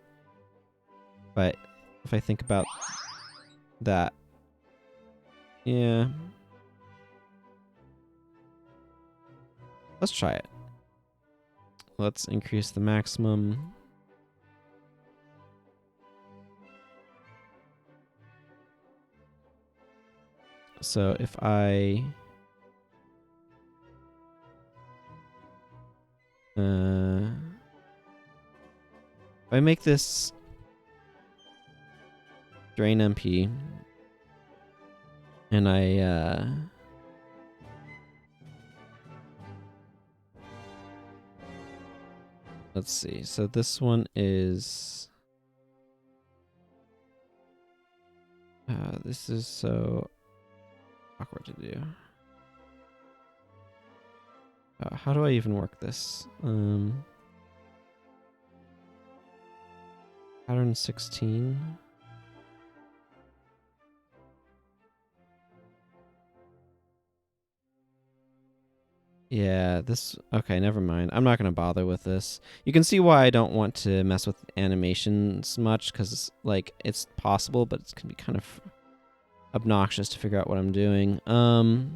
But if I think about that. Yeah. Let's try it. Let's increase the maximum. So if I make this drain MP and I let's see. So this one is this is so awkward to do. How do I even work this? Pattern 16. Yeah, this... Okay, never mind. I'm not going to bother with this. You can see why I don't want to mess with animations much, because, like, it's possible, but it's going to be kind of obnoxious to figure out what I'm doing. Do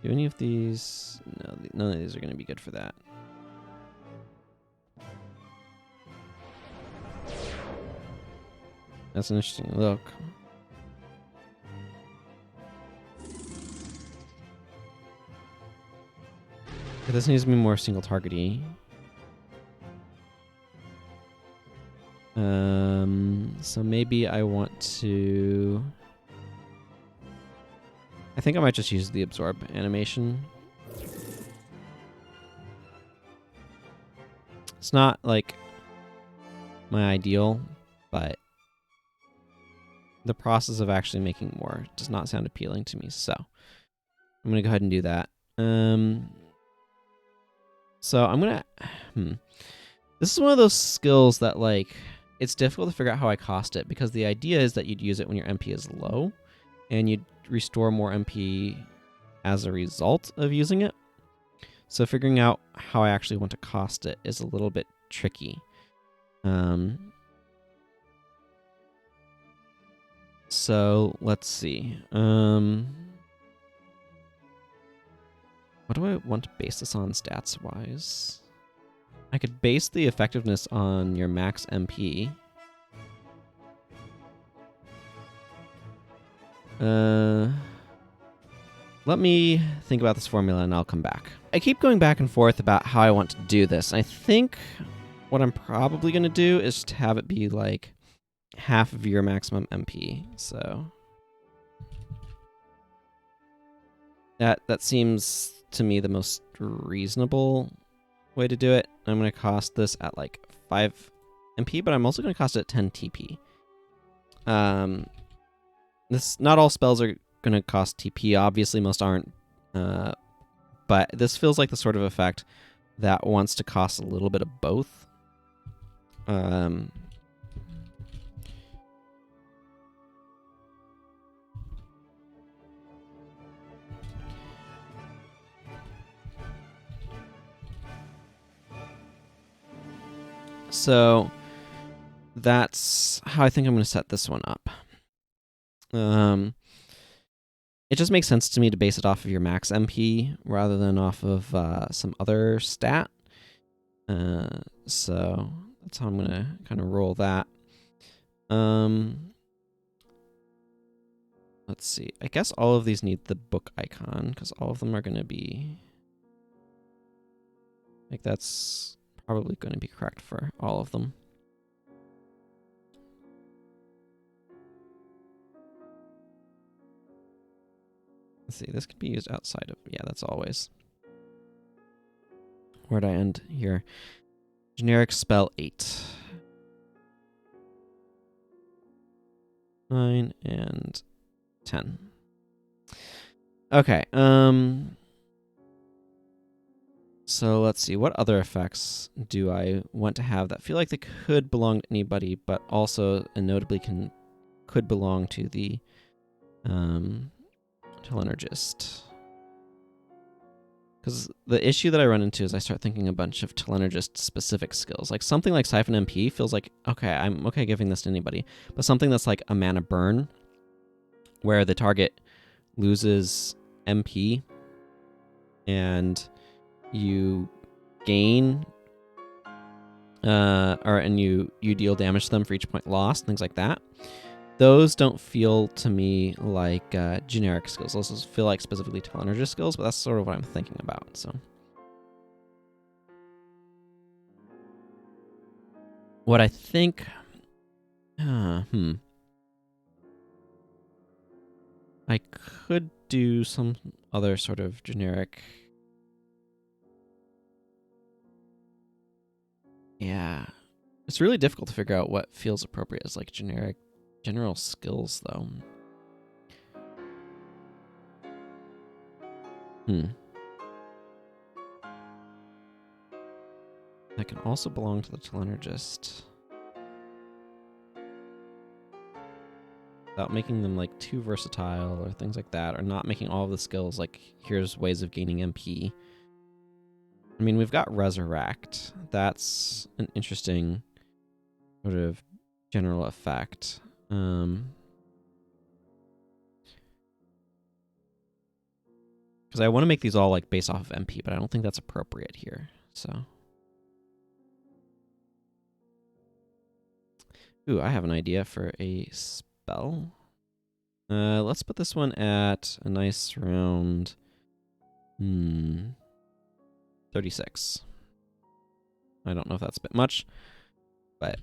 any of these... No, none of these are going to be good for that. That's an interesting look. This needs to be more single targety. So maybe I want to... I think I might just use the absorb animation. It's not, like, my ideal, but the process of actually making more does not sound appealing to me, so I'm going to go ahead and do that. So I'm going to... This is one of those skills that, like, it's difficult to figure out how I cost it, because the idea is that you'd use it when your MP is low, and you'd restore more MP as a result of using it. So figuring out how I actually want to cost it is a little bit tricky. So let's see. What do I want to base this on stats-wise? I could base the effectiveness on your max MP. Let me think about this formula and I'll come back. I keep going back and forth about how I want to do this. I think what I'm probably going to do is to have it be like half of your maximum MP. So that seems to me the most reasonable way to do it. I'm going to cost this at like 5 MP, but I'm also going to cost it 10 TP. Not all spells are going to cost TP. Obviously, most aren't. But this feels like the sort of effect that wants to cost a little bit of both. So that's how I think I'm going to set this one up. It just makes sense to me to base it off of your max MP rather than off of some other stat. So that's how I'm going to kind of roll that. Let's see. I guess all of these need the book icon because all of them are going to be... Like, that's probably going to be correct for all of them. Let's see, this could be used outside of... Yeah, that's always. Where'd I end here? Generic spell 8. 9 and 10. Okay, so let's see, what other effects do I want to have that feel like they could belong to anybody, but also, and notably, could belong to the Telenergist? Because the issue that I run into is I start thinking a bunch of Telenergist specific skills. Like something like Siphon MP feels like, okay, I'm okay giving this to anybody. But something that's like a mana burn, where the target loses MP and you gain, and you deal damage to them for each point lost, things like that. Those don't feel to me like generic skills. Those feel like specifically Telenergist skills, but that's sort of what I'm thinking about. So, what I think, I could do some other sort of generic. Yeah, it's really difficult to figure out what feels appropriate as like general skills, though. That can also belong to the Telenergist. Without making them like too versatile or things like that, or not making all of the skills like here's ways of gaining MP. I mean, we've got Resurrect. That's an interesting sort of general effect. Because I want to make these all like based off of MP, but I don't think that's appropriate here. So, ooh, I have an idea for a spell. Let's put this one at a nice round 36. I don't know if that's a bit much, but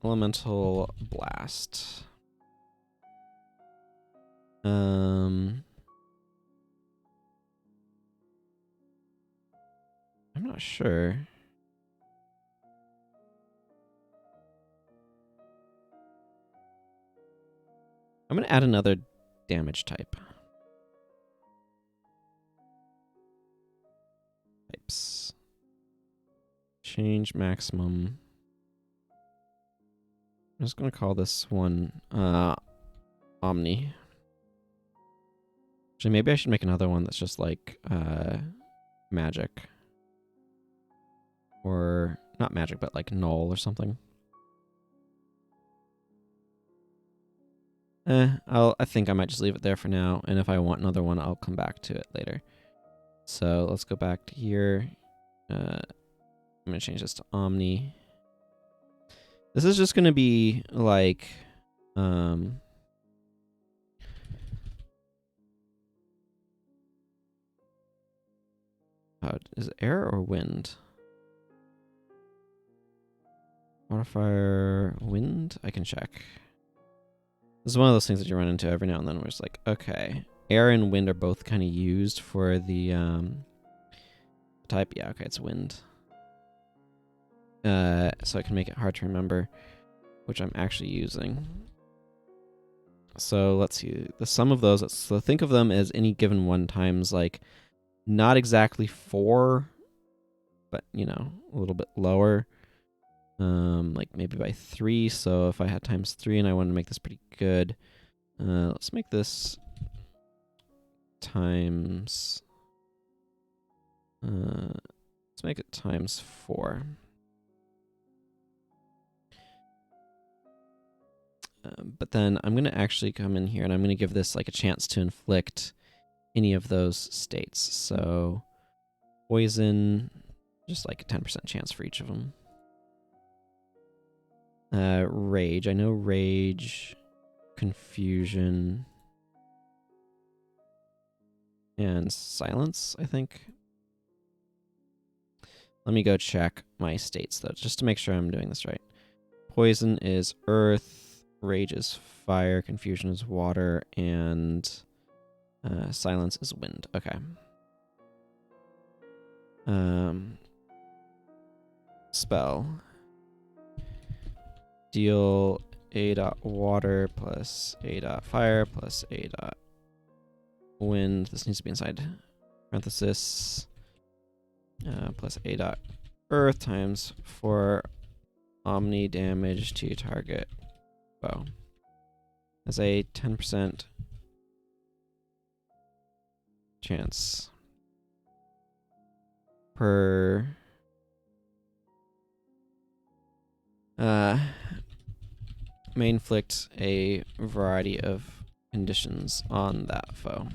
Elemental Blast. I'm not sure. I'm going to add another damage type. Types. Change maximum. I'm just going to call this one Omni. Actually, maybe I should make another one that's just like magic. Or not magic, but like null or something. I think I might just leave it there for now, and if I want another one, I'll come back to it later. So let's go back to here. I'm gonna change this to Omni. This is just gonna be like, is it air or wind? Modifier wind? I can check. This is one of those things that you run into every now and then where it's like, okay, air and wind are both kind of used for the type. Yeah, okay, it's wind. So I can make it hard to remember which I'm actually using. So let's see. The sum of those, so think of them as any given one times like not exactly 4, but you know, a little bit lower. Like maybe by 3. So if I had times 3 and I wanted to make this pretty good, let's make this times. Let's make it times 4. But then I'm going to actually come in here and I'm going to give this like a chance to inflict any of those states. So poison, just like a 10% chance for each of them. Rage. I know rage, confusion, and silence, I think. Let me go check my states, though, just to make sure I'm doing this right. Poison is earth, rage is fire, confusion is water, and silence is wind. Okay. Spell. Deal A dot water plus A dot fire plus A dot wind. This needs to be inside parenthesis. Plus A dot earth times 4 omni damage to target bow. Has a 10% chance. per may inflict a variety of conditions on that foe.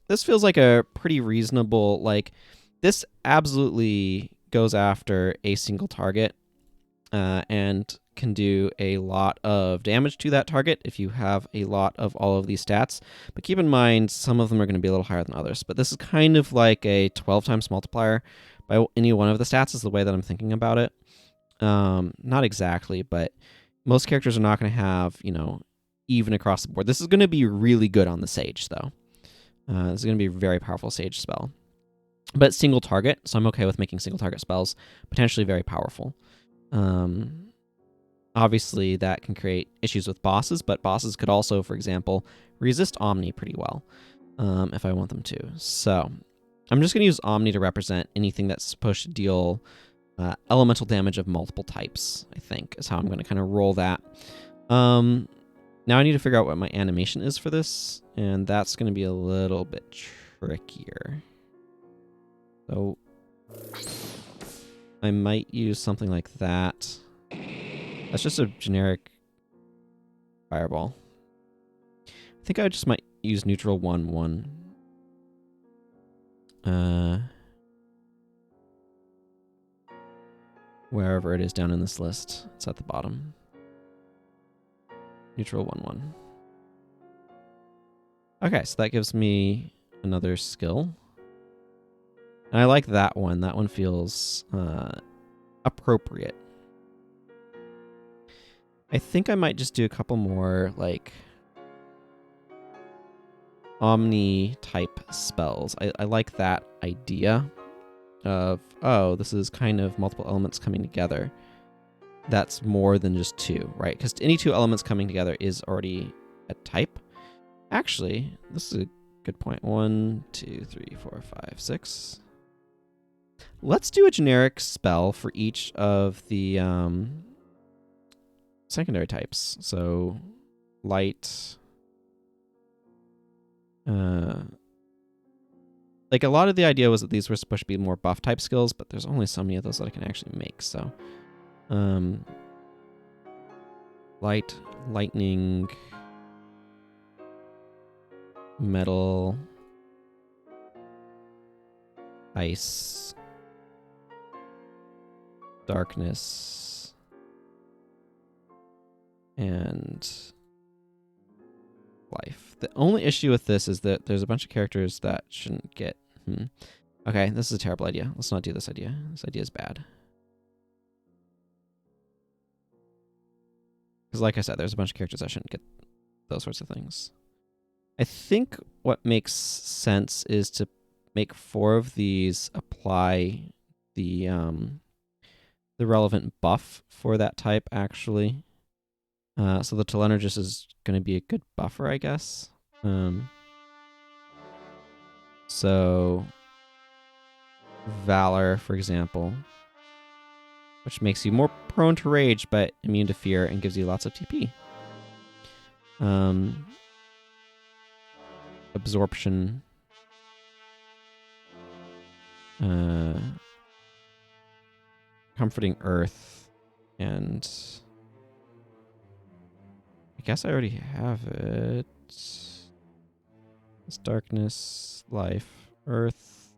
This feels like a pretty reasonable, like, this absolutely goes after a single target and can do a lot of damage to that target if you have a lot of all of these stats. But keep in mind, some of them are going to be a little higher than others. But this is kind of like a 12 times multiplier by any one of the stats is the way that I'm thinking about it. Not exactly, but most characters are not going to have, you know, even across the board. This is going to be really good on the Sage, though. This is going to be a very powerful Sage spell. But single target, so I'm okay with making single target spells potentially very powerful. Obviously, that can create issues with bosses, but bosses could also, for example, resist Omni pretty well if I want them to. So I'm just going to use Omni to represent anything that's supposed to deal elemental damage of multiple types, I think, is how I'm going to kind of roll that. Now I need to figure out what my animation is for this, and that's going to be a little bit trickier. So I might use something like that. That's just a generic fireball. I think I just might use neutral 1/1. Wherever it is down in this list. It's at the bottom. Neutral 1/1. Okay, so that gives me another skill. And I like that one. That one feels appropriate. I think I might just do a couple more, like, Omni-type spells. I like that idea of, oh, this is kind of multiple elements coming together. That's more than just two, right? Because any two elements coming together is already a type. Actually, this is a good point. 1, 2, 3, 4, 5, 6. Let's do a generic spell for each of the secondary types. So, light. Like, a lot of the idea was that these were supposed to be more buff type skills, but there's only so many of those that I can actually make. So, light, lightning, metal, ice, darkness, and life. The only issue with this is that there's a bunch of characters that shouldn't get... Okay, this is a terrible idea. Let's not do this idea. This idea is bad. Because like I said, there's a bunch of characters that shouldn't get those sorts of things. I think what makes sense is to make 4 of these apply the relevant buff for that type, actually. So the Telenergist is going to be a good buffer, I guess. So Valor, for example, which makes you more prone to rage, but immune to fear and gives you lots of TP. Absorption. Comforting Earth. And I guess I already have it. It's darkness, life, earth,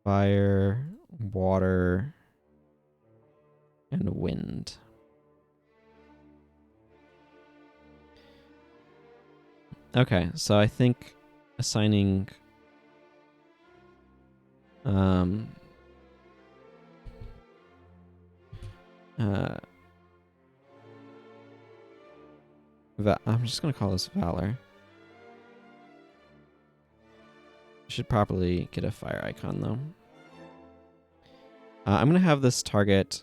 fire, water, and wind. Okay, so I think assigning I'm just going to call this Valor. Should probably get a fire icon, though. I'm going to have this target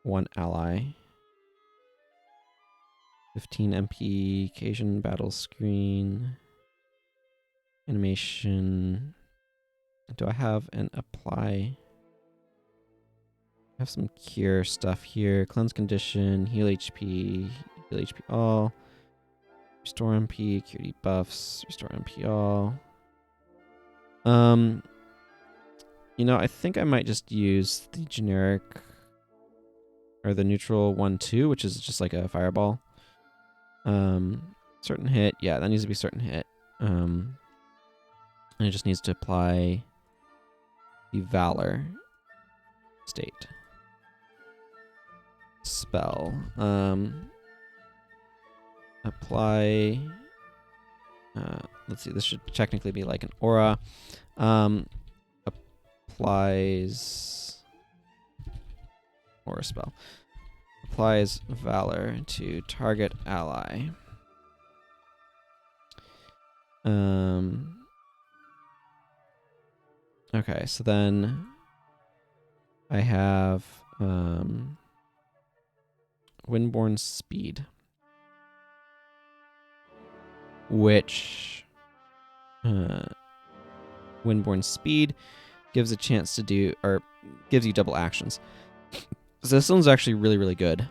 1 ally. 15 MP, occasion, battle screen, animation. Do I have an apply? I have some cure stuff here. Cleanse condition, heal HP all. Restore MP, cure debuffs, restore MP all. You know, I think I might just use the generic or the neutral 1/2, which is just like a fireball. Certain hit. Yeah, that needs to be certain hit. And it just needs to apply the Valor state spell. Apply. Let's see. This should technically be like an aura. Applies aura spell. Applies Valor to target ally. Okay, so then I have Windborne Speed, which Windborne Speed gives a chance to do, or gives you double actions. So this one's actually really, really good.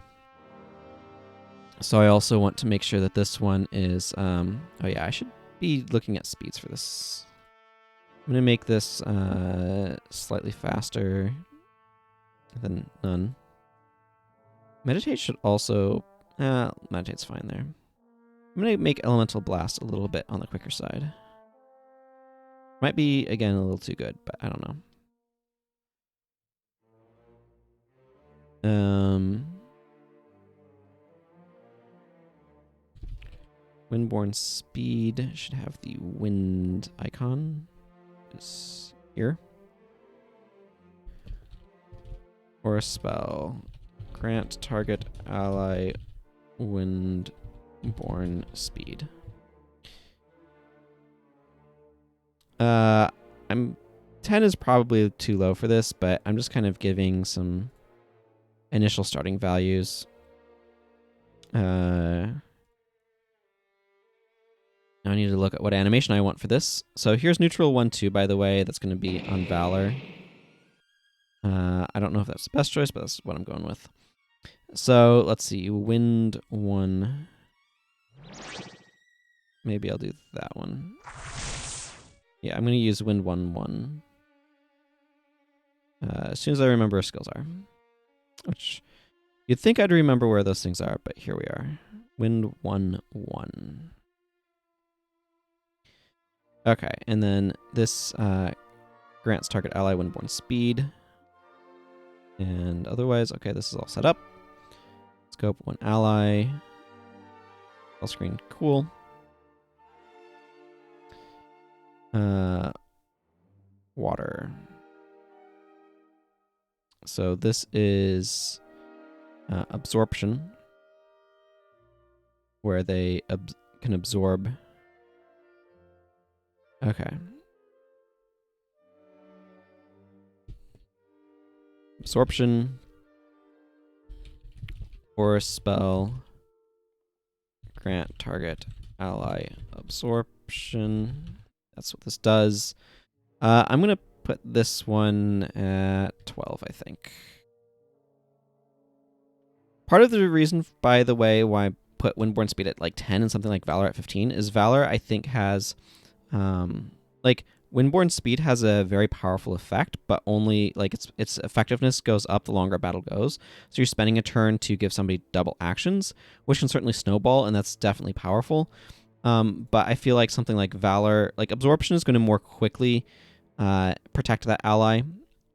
So I also want to make sure that this one is, oh yeah, I should be looking at speeds for this. I'm going to make this slightly faster than none. Meditate should also, meditate's fine there. I'm going to make Elemental Blast a little bit on the quicker side. Might be, again, a little too good, but I don't know. Windborne Speed should have the wind icon. Is here. Or a spell. Grant target ally Windborne Speed. I'm 10 is probably too low for this, but I'm just kind of giving some initial starting values. Now I need to look at what animation I want for this. So here's neutral 1/2, by the way. That's going to be on Valor. I don't know if that's the best choice, but that's what I'm going with. So let's see. Wind 1. Maybe I'll do that one. Yeah, I'm going to use Wind 1/1. As soon as I remember where skills are. Which you'd think I'd remember where those things are, but here we are. Wind 1/1. Okay, and then this grants target ally Windborne Speed. And otherwise, okay, this is all set up. Scope 1 ally. All screen, cool. Water. So this is absorption, where they can absorb. Okay. Absorption. Or a spell. Grant target ally absorption. That's what this does. I'm going to put this one at 12, I think. Part of the reason, by the way, why I put Windborne Speed at like 10 and something like Valor at 15 is Valor, I think, has... like Windborne Speed has a very powerful effect, but only like its effectiveness goes up the longer a battle goes. So you're spending a turn to give somebody double actions, which can certainly snowball, and that's definitely powerful. But I feel like something like Valor, like Absorption, is going to more quickly protect that ally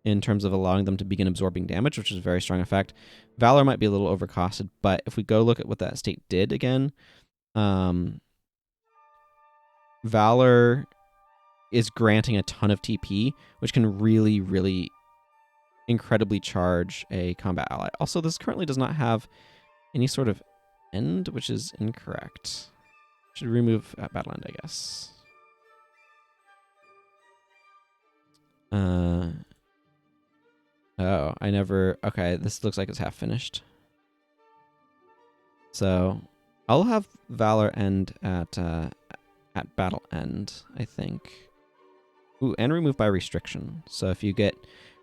in terms of allowing them to begin absorbing damage, which is a very strong effect. Valor might be a little overcosted, but if we go look at what that state did again, Valor is granting a ton of TP, which can really, really incredibly charge a combat ally. Also, this currently does not have any sort of end, which is incorrect. Should remove at battle end, I guess. Oh, I never... Okay, this looks like it's half finished. So, I'll have Valor end at battle end, I think. Ooh, and remove by restriction. So if you get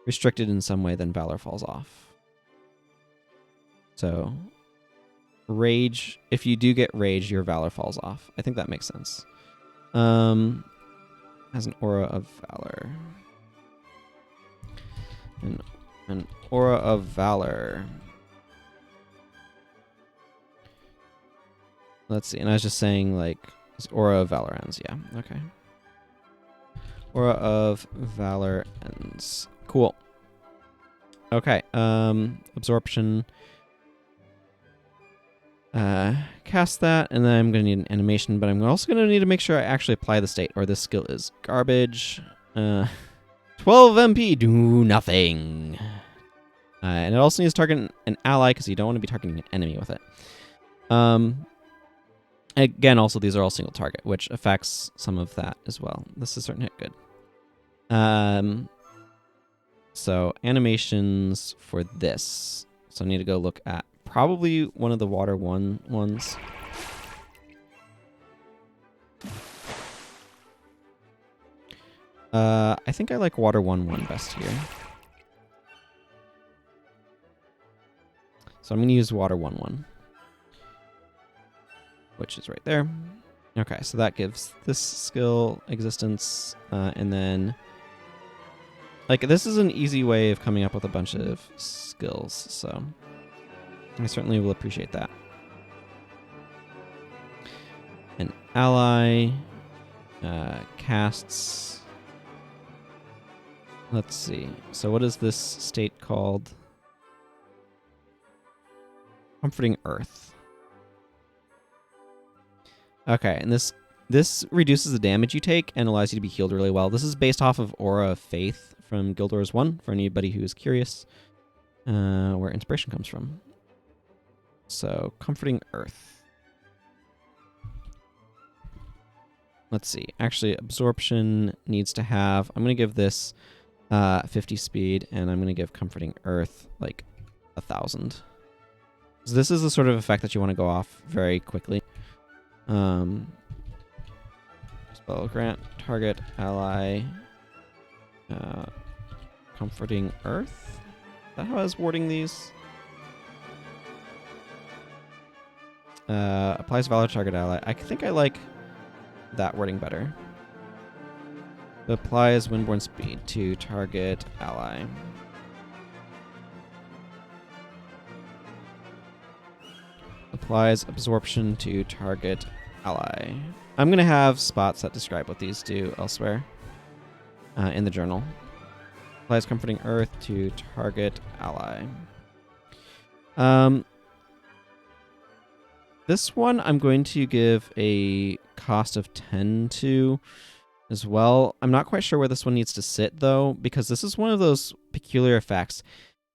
restricted in some way, then Valor falls off. So, Rage, if you do get Rage, your Valor falls off. I think that makes sense. Has an aura of Valor. An Aura of Valor. Let's see. And I was just saying, like, Aura of Valor ends. Yeah, okay. Aura of Valor ends. Cool. Okay. Absorption. Cast that, and then I'm going to need an animation, but I'm also going to need to make sure I actually apply the state, or this skill is garbage. 12 MP, do nothing. And it also needs to target an ally, because you don't want to be targeting an enemy with it. Again, also, these are all single target, which affects some of that as well. This is certain hit good. So, animations for this. So I need to go look at probably one of the water ones. I think I like water 1/1 best here. So I'm going to use water 1/1, which is right there. Okay, so that gives this skill existence, and then, like, this is an easy way of coming up with a bunch of skills, so I certainly will appreciate that. An ally casts. Let's see. So what is this state called? Comforting Earth. Okay, and this reduces the damage you take and allows you to be healed really well. This is based off of Aura of Faith from Guild Wars 1, for anybody who is curious where inspiration comes from. So, Comforting Earth. Let's see. Actually, Absorption needs to have... I'm going to give this 50 speed, and I'm going to give Comforting Earth, like, 1,000. So this is the sort of effect that you want to go off very quickly. Spell grant target ally Comforting Earth. Is that how I was wording these? Applies valor target ally. I think I like that wording better. Applies windborne speed to target ally. Applies absorption to target ally. I'm going to have spots that describe what these do elsewhere in the journal. Applies Comforting Earth to target ally. This one I'm going to give a cost of 10 to as well. I'm not quite sure where this one needs to sit, though, because this is one of those peculiar effects.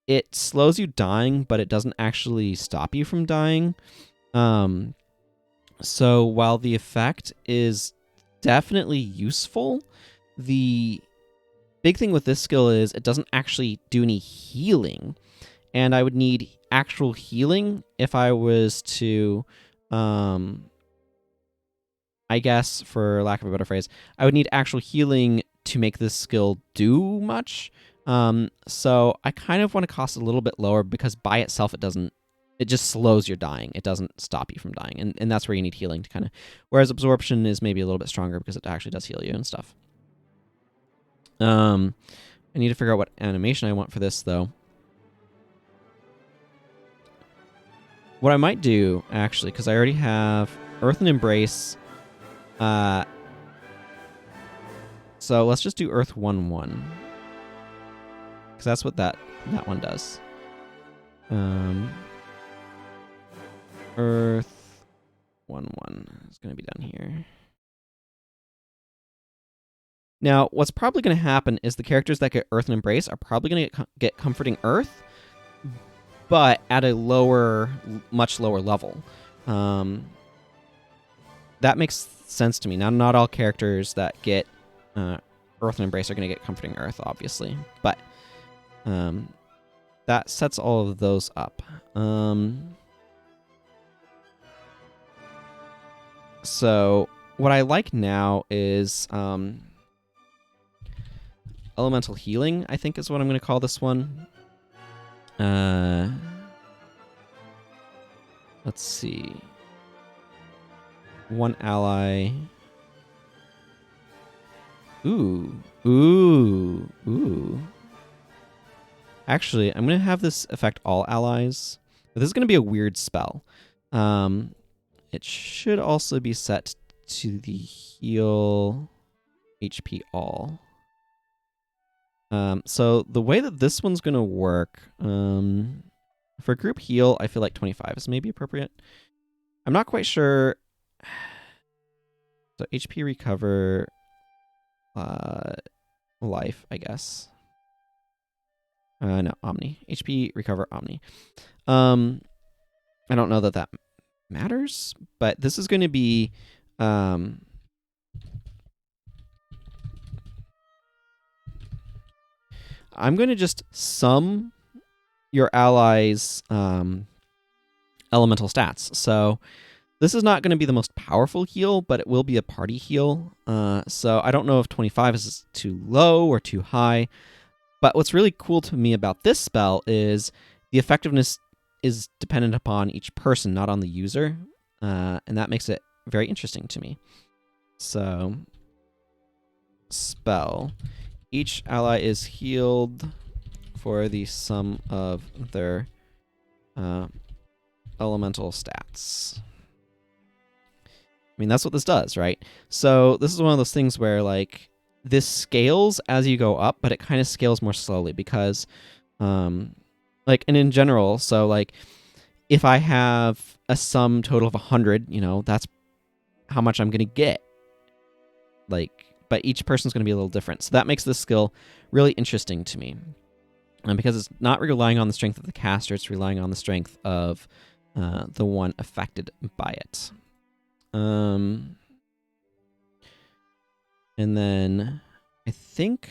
It slows you dying, but it doesn't actually stop you from dying. So while the effect is definitely useful, the big thing with this skill is it doesn't actually do any healing. And I would need actual healing if I was to, I guess, for lack of a better phrase, I would need actual healing to make this skill do much. So I kind of want to cost a little bit lower because by itself it just slows your dying. It doesn't stop you from dying. And that's where you need healing to kind of, whereas absorption is maybe a little bit stronger because it actually does heal you and stuff. I need to figure out what animation I want for this, though. What I might do, actually, because I already have Earth and Embrace. So let's just do Earth 1/1. Because that's what that one does. Earth 1/1 is going to be done here. Now, what's probably going to happen is the characters that get Earth and Embrace are probably going to get Comforting Earth, but at a much lower level. That makes sense to me. Now, not all characters that get Earth and Embrace are going to get Comforting Earth, obviously, but that sets all of those up. So what I like now is Elemental Healing, I think is what I'm going to call this one. Let's see. One ally. Ooh. Actually, I'm going to have this affect all allies. But this is going to be a weird spell. It should also be set to the heal HP all. So the way that this one's going to work, for group heal, I feel like 25 is maybe appropriate. I'm not quite sure. So HP recover, life, I guess. No, Omni. HP recover Omni. I don't know that that matters, but this is going to be I'm going to just sum your allies' elemental stats. So this is not going to be the most powerful heal, but it will be a party heal. So I don't know if 25 is too low or too high. But what's really cool to me about this spell is the effectiveness is dependent upon each person, not on the user. And that makes it very interesting to me. So, spell. Each ally is healed for the sum of their elemental stats. I mean, that's what this does, right? So this is one of those things where, like, this scales as you go up, but it kind of scales more slowly because, like, and in general, so, like, if I have a sum total of 100, you know, that's how much I'm going to get. Like, but each person's going to be a little different. So that makes this skill really interesting to me. Because it's not relying on the strength of the caster, it's relying on the strength of the one affected by it. And then I think,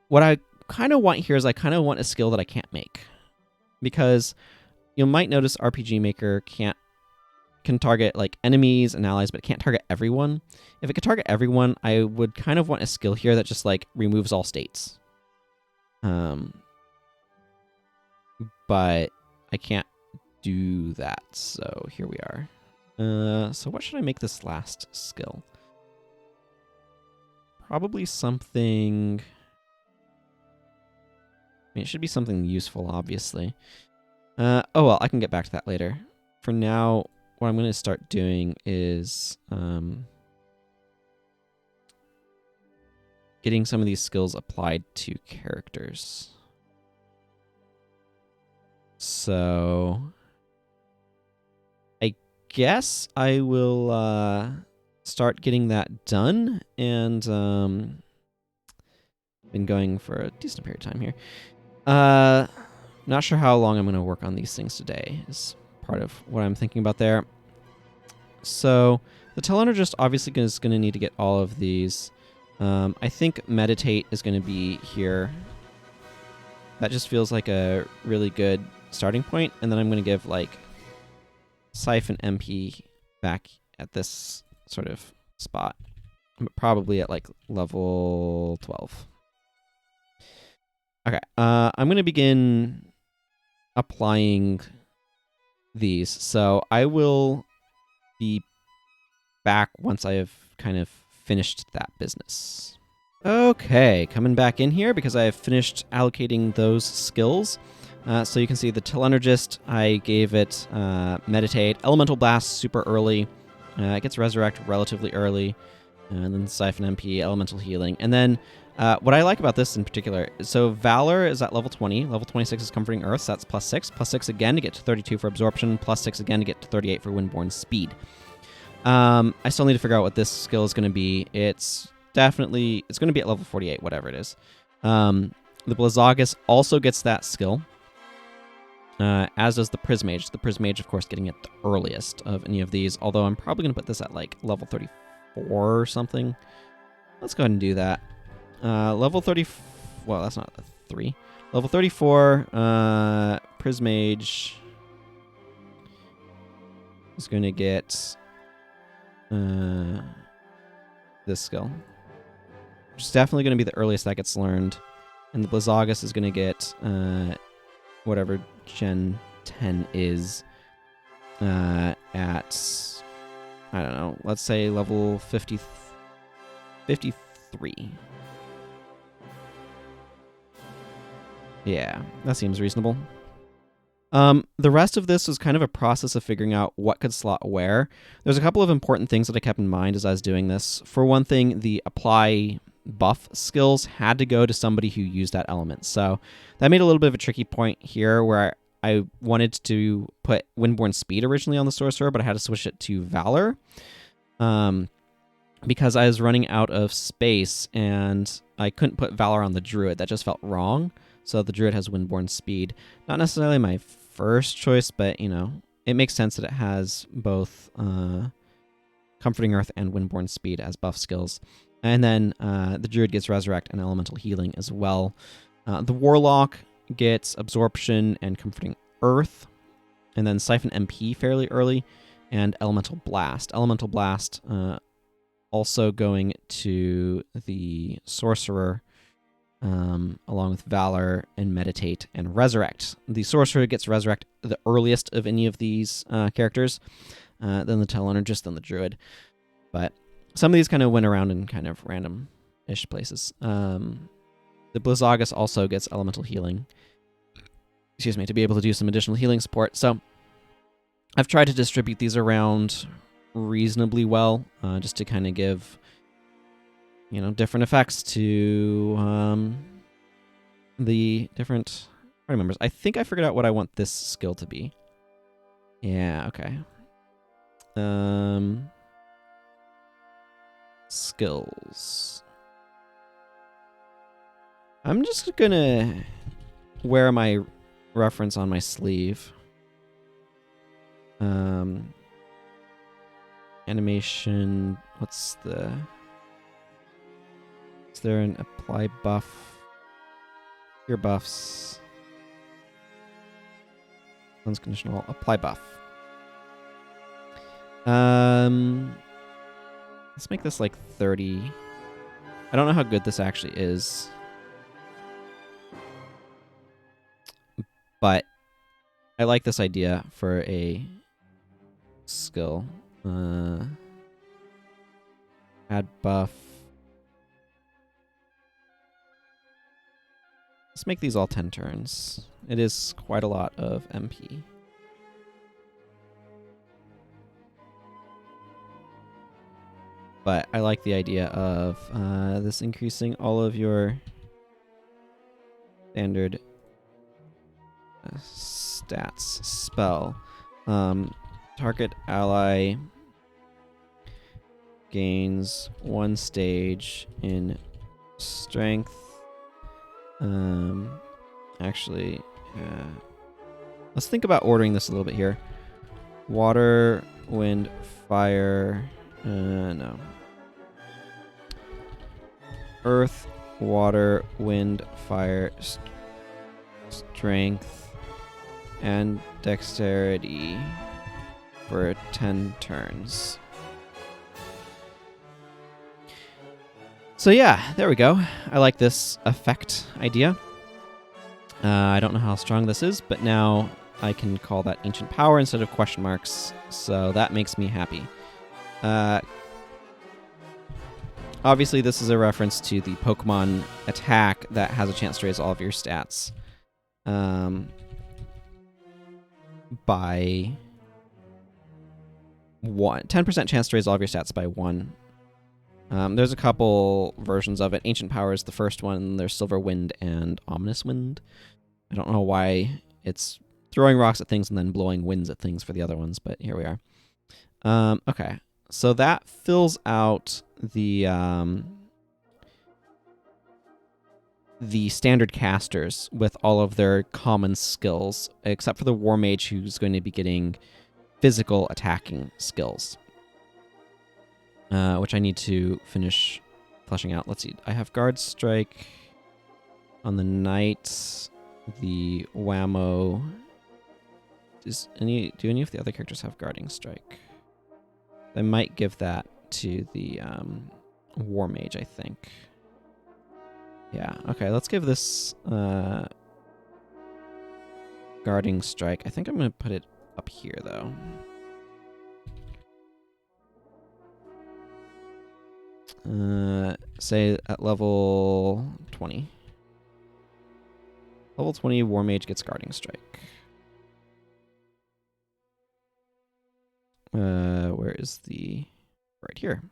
what I kind of want here is I kind of want a skill that I can't make. Because you might notice RPG Maker can target like enemies and allies, but it can't target everyone. If it could target everyone, I would kind of want a skill here that just like removes all states. But I can't do that, so here we are. So what should I make this last skill? Probably something... I mean, it should be something useful, obviously. Oh well, I can get back to that later. For now, what I'm going to start doing is getting some of these skills applied to characters. So I guess I will start getting that done, and been going for a decent period of time here. Not sure how long I'm going to work on these things today is part of what I'm thinking about there. So the Telenergist obviously is going to need to get all of these. I think Meditate is going to be here. That just feels like a really good starting point. And then I'm going to give like Siphon MP back at this sort of spot. Probably at like level 12. Okay, I'm going to begin applying these. So I will be back once I have kind of finished that business. Okay, coming back in here because I have finished allocating those skills. So you can see the Telenergist, I gave it Meditate, Elemental Blast super early. It gets Resurrect relatively early. And then Siphon MP, Elemental Healing. And then what I like about this in particular, so Valor is at level 20. Level 26 is Comforting Earth, so that's +6. +6 again to get to 32 for Absorption. +6 again to get to 38 for Windborne Speed. I still need to figure out what this skill is going to be. It's going to be at level 48, whatever it is. The Blizzagus also gets that skill, as does the Prismage. The Prismage, of course, getting it the earliest of any of these, although I'm probably going to put this at like level 34 or something. Let's go ahead and do that. Level 30... Well, that's not a 3. Level 34, Prismage is going to get this skill, which is definitely going to be the earliest that gets learned. And the Blizzagus is going to get whatever Gen 10 is at, I don't know, let's say level 53. Yeah, that seems reasonable. The rest of this was kind of a process of figuring out what could slot where. There's a couple of important things that I kept in mind as I was doing this. For one thing, the apply buff skills had to go to somebody who used that element. So that made a little bit of a tricky point here where I wanted to put Windborne Speed originally on the sorcerer, but I had to switch it to Valor. Because I was running out of space and I couldn't put Valor on the Druid. That just felt wrong. So the Druid has Windborne Speed. Not necessarily my first choice, but, you know, it makes sense that it has both Comforting Earth and Windborne Speed as buff skills. And then the Druid gets Resurrect and Elemental Healing as well. The Warlock gets Absorption and Comforting Earth. And then Siphon MP fairly early. And Elemental Blast. Elemental Blast also going to the Sorcerer, along with Valor and Meditate and Resurrect. The Sorcerer gets Resurrect the earliest of any of these characters, then the Telenergist, then the Druid. But some of these kind of went around in kind of random-ish places. The Blizzagus also gets Elemental Healing, to be able to do some additional healing support. So I've tried to distribute these around reasonably well, just to kind of give, you know, different effects to the different party members. I think I figured out what I want this skill to be. Yeah, okay. Skills. I'm just gonna wear my reference on my sleeve. Animation, what's the... Is there an apply buff? Your buffs. Unconditional apply buff. Let's make this like 30. I don't know how good this actually is. But I like this idea for a skill. Add buff. Let's make these all 10 turns. It is quite a lot of MP. But I like the idea of this increasing all of your standard stats. Spell. Target ally gains 1 stage in strength. Actually, let's think about ordering this a little bit here. Water, wind, fire. No. Earth, water, wind, fire, strength, and dexterity for 10 turns. So yeah, there we go. I like this effect idea. I don't know how strong this is, but now I can call that ancient power instead of question marks, so that makes me happy. Obviously, this is a reference to the Pokemon attack that has a chance to raise all of your stats by 1. 10% chance to raise all of your stats by 1. There's a couple versions of it. Ancient Power is the first one. There's Silver Wind and Ominous Wind. I don't know why it's throwing rocks at things and then blowing winds at things for the other ones, but here we are. Okay, so that fills out the standard casters with all of their common skills, except for the War Mage, who's going to be getting physical attacking skills. Which I need to finish fleshing out. Let's see. I have Guard Strike on the Knight, the Whammo. Do any of the other characters have Guarding Strike? I might give that to the War Mage, I think. Yeah, okay, let's give this Guarding Strike. I think I'm going to put it up here, though. Say at level 20. Level 20 War Mage gets Guarding Strike. Where is the... Right here.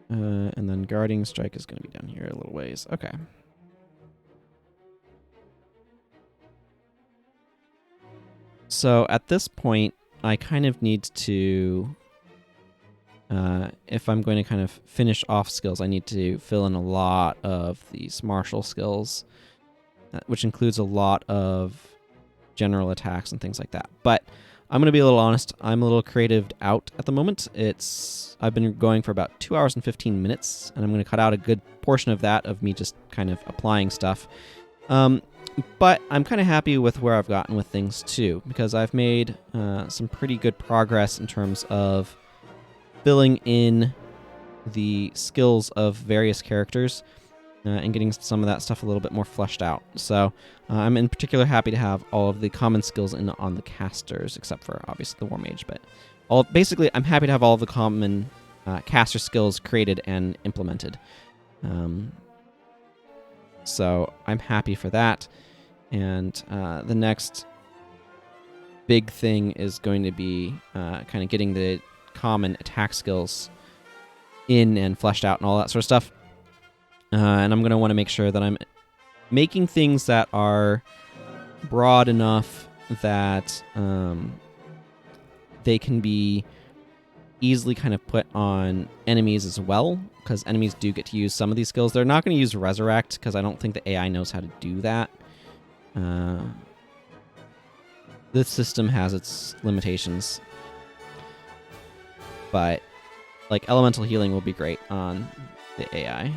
And then Guarding Strike is going to be down here a little ways. Okay. So at this point, I kind of need to... if I'm going to kind of finish off skills, I need to fill in a lot of these martial skills, which includes a lot of general attacks and things like that. But I'm going to be a little honest. I'm a little creatived out at the moment. I've been going for about 2 hours and 15 minutes, and I'm going to cut out a good portion of that of me just kind of applying stuff. But I'm kind of happy with where I've gotten with things too, because I've made some pretty good progress in terms of filling in the skills of various characters and getting some of that stuff a little bit more fleshed out. So I'm in particular happy to have all of the common skills on the casters, except for obviously the War Mage. But basically, I'm happy to have all of the common caster skills created and implemented. So I'm happy for that. And the next big thing is going to be kind of getting the common attack skills in and fleshed out and all that sort of stuff. And I'm going to want to make sure that I'm making things that are broad enough that they can be easily kind of put on enemies as well, because enemies do get to use some of these skills. They're not going to use Resurrect, because I don't think the AI knows how to do that. This system has its limitations. But, like, elemental healing will be great on the AI.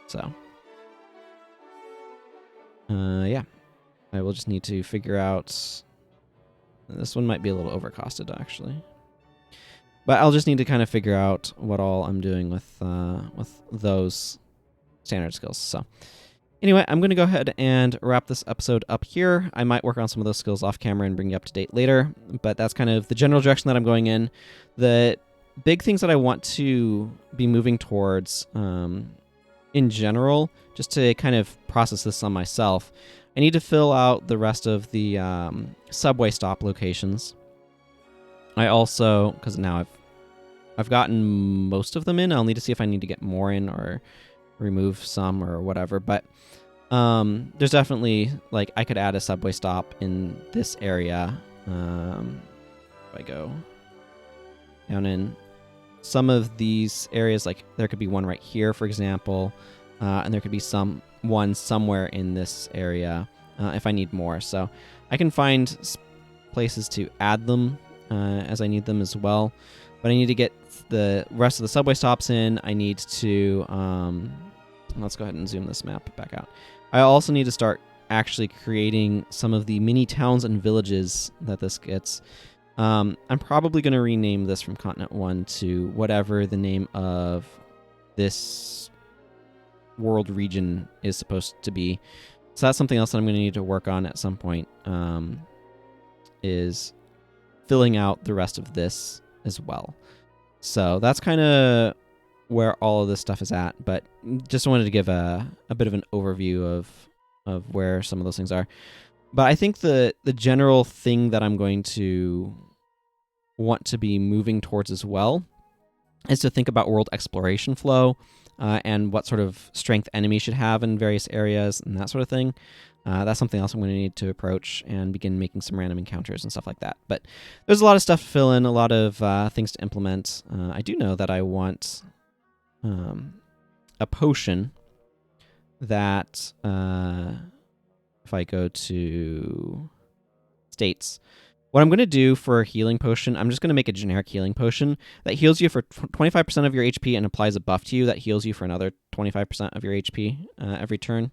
So, yeah. I will just need to figure out... This one might be a little overcosted, actually. But I'll just need to kind of figure out what all I'm doing with those standard skills. So, anyway, I'm going to go ahead and wrap this episode up here. I might work on some of those skills off camera and bring you up to date later, but that's kind of the general direction that I'm going in. The big things that I want to be moving towards in general, just to kind of process this on myself, I need to fill out the rest of the subway stop locations. I also, because now I've gotten most of them in, I'll need to see if I need to get more in or remove some or whatever, but there's definitely, like, I could add a subway stop in this area. If I go down in some of these areas, like there could be one right here, for example, and there could be one somewhere in this area if I need more. So I can find places to add them as I need them as well, but I need to get the rest of the subway stops in. I need to let's go ahead and zoom this map back out. I also need to start actually creating some of the mini towns and villages that this gets. I'm probably going to rename this from Continent 1 to whatever the name of this world region is supposed to be. So that's something else that I'm going to need to work on at some point, is filling out the rest of this as well. So that's kind of where all of this stuff is at, but just wanted to give a bit of an overview of where some of those things are. But I think the general thing that I'm going to want to be moving towards as well is to think about world exploration flow and what sort of strength enemies should have in various areas and that sort of thing. That's something else I'm going to need to approach and begin making some random encounters and stuff like that. But there's a lot of stuff to fill in, a lot of things to implement. I do know that I want a potion that, if I go to states, what I'm going to do for a healing potion, I'm just going to make a generic healing potion that heals you for 25% of your HP and applies a buff to you that heals you for another 25% of your HP every turn.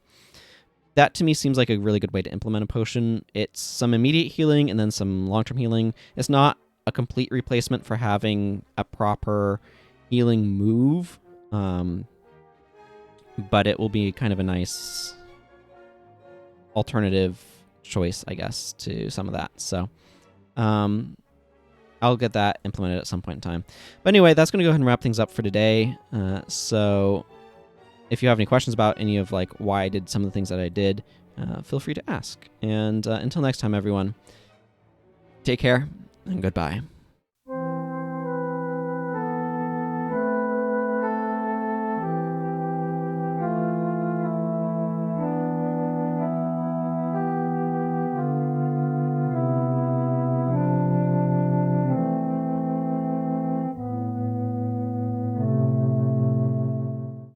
That to me seems like a really good way to implement a potion. It's some immediate healing and then some long-term healing. It's not a complete replacement for having a proper healing move, but it will be kind of a nice alternative choice, I guess, to some of that. So I'll get that implemented at some point in time. But anyway, that's going to go ahead and wrap things up for today. So if you have any questions about any of like why I did some of the things that I did, feel free to ask. And until next time, everyone, take care and goodbye.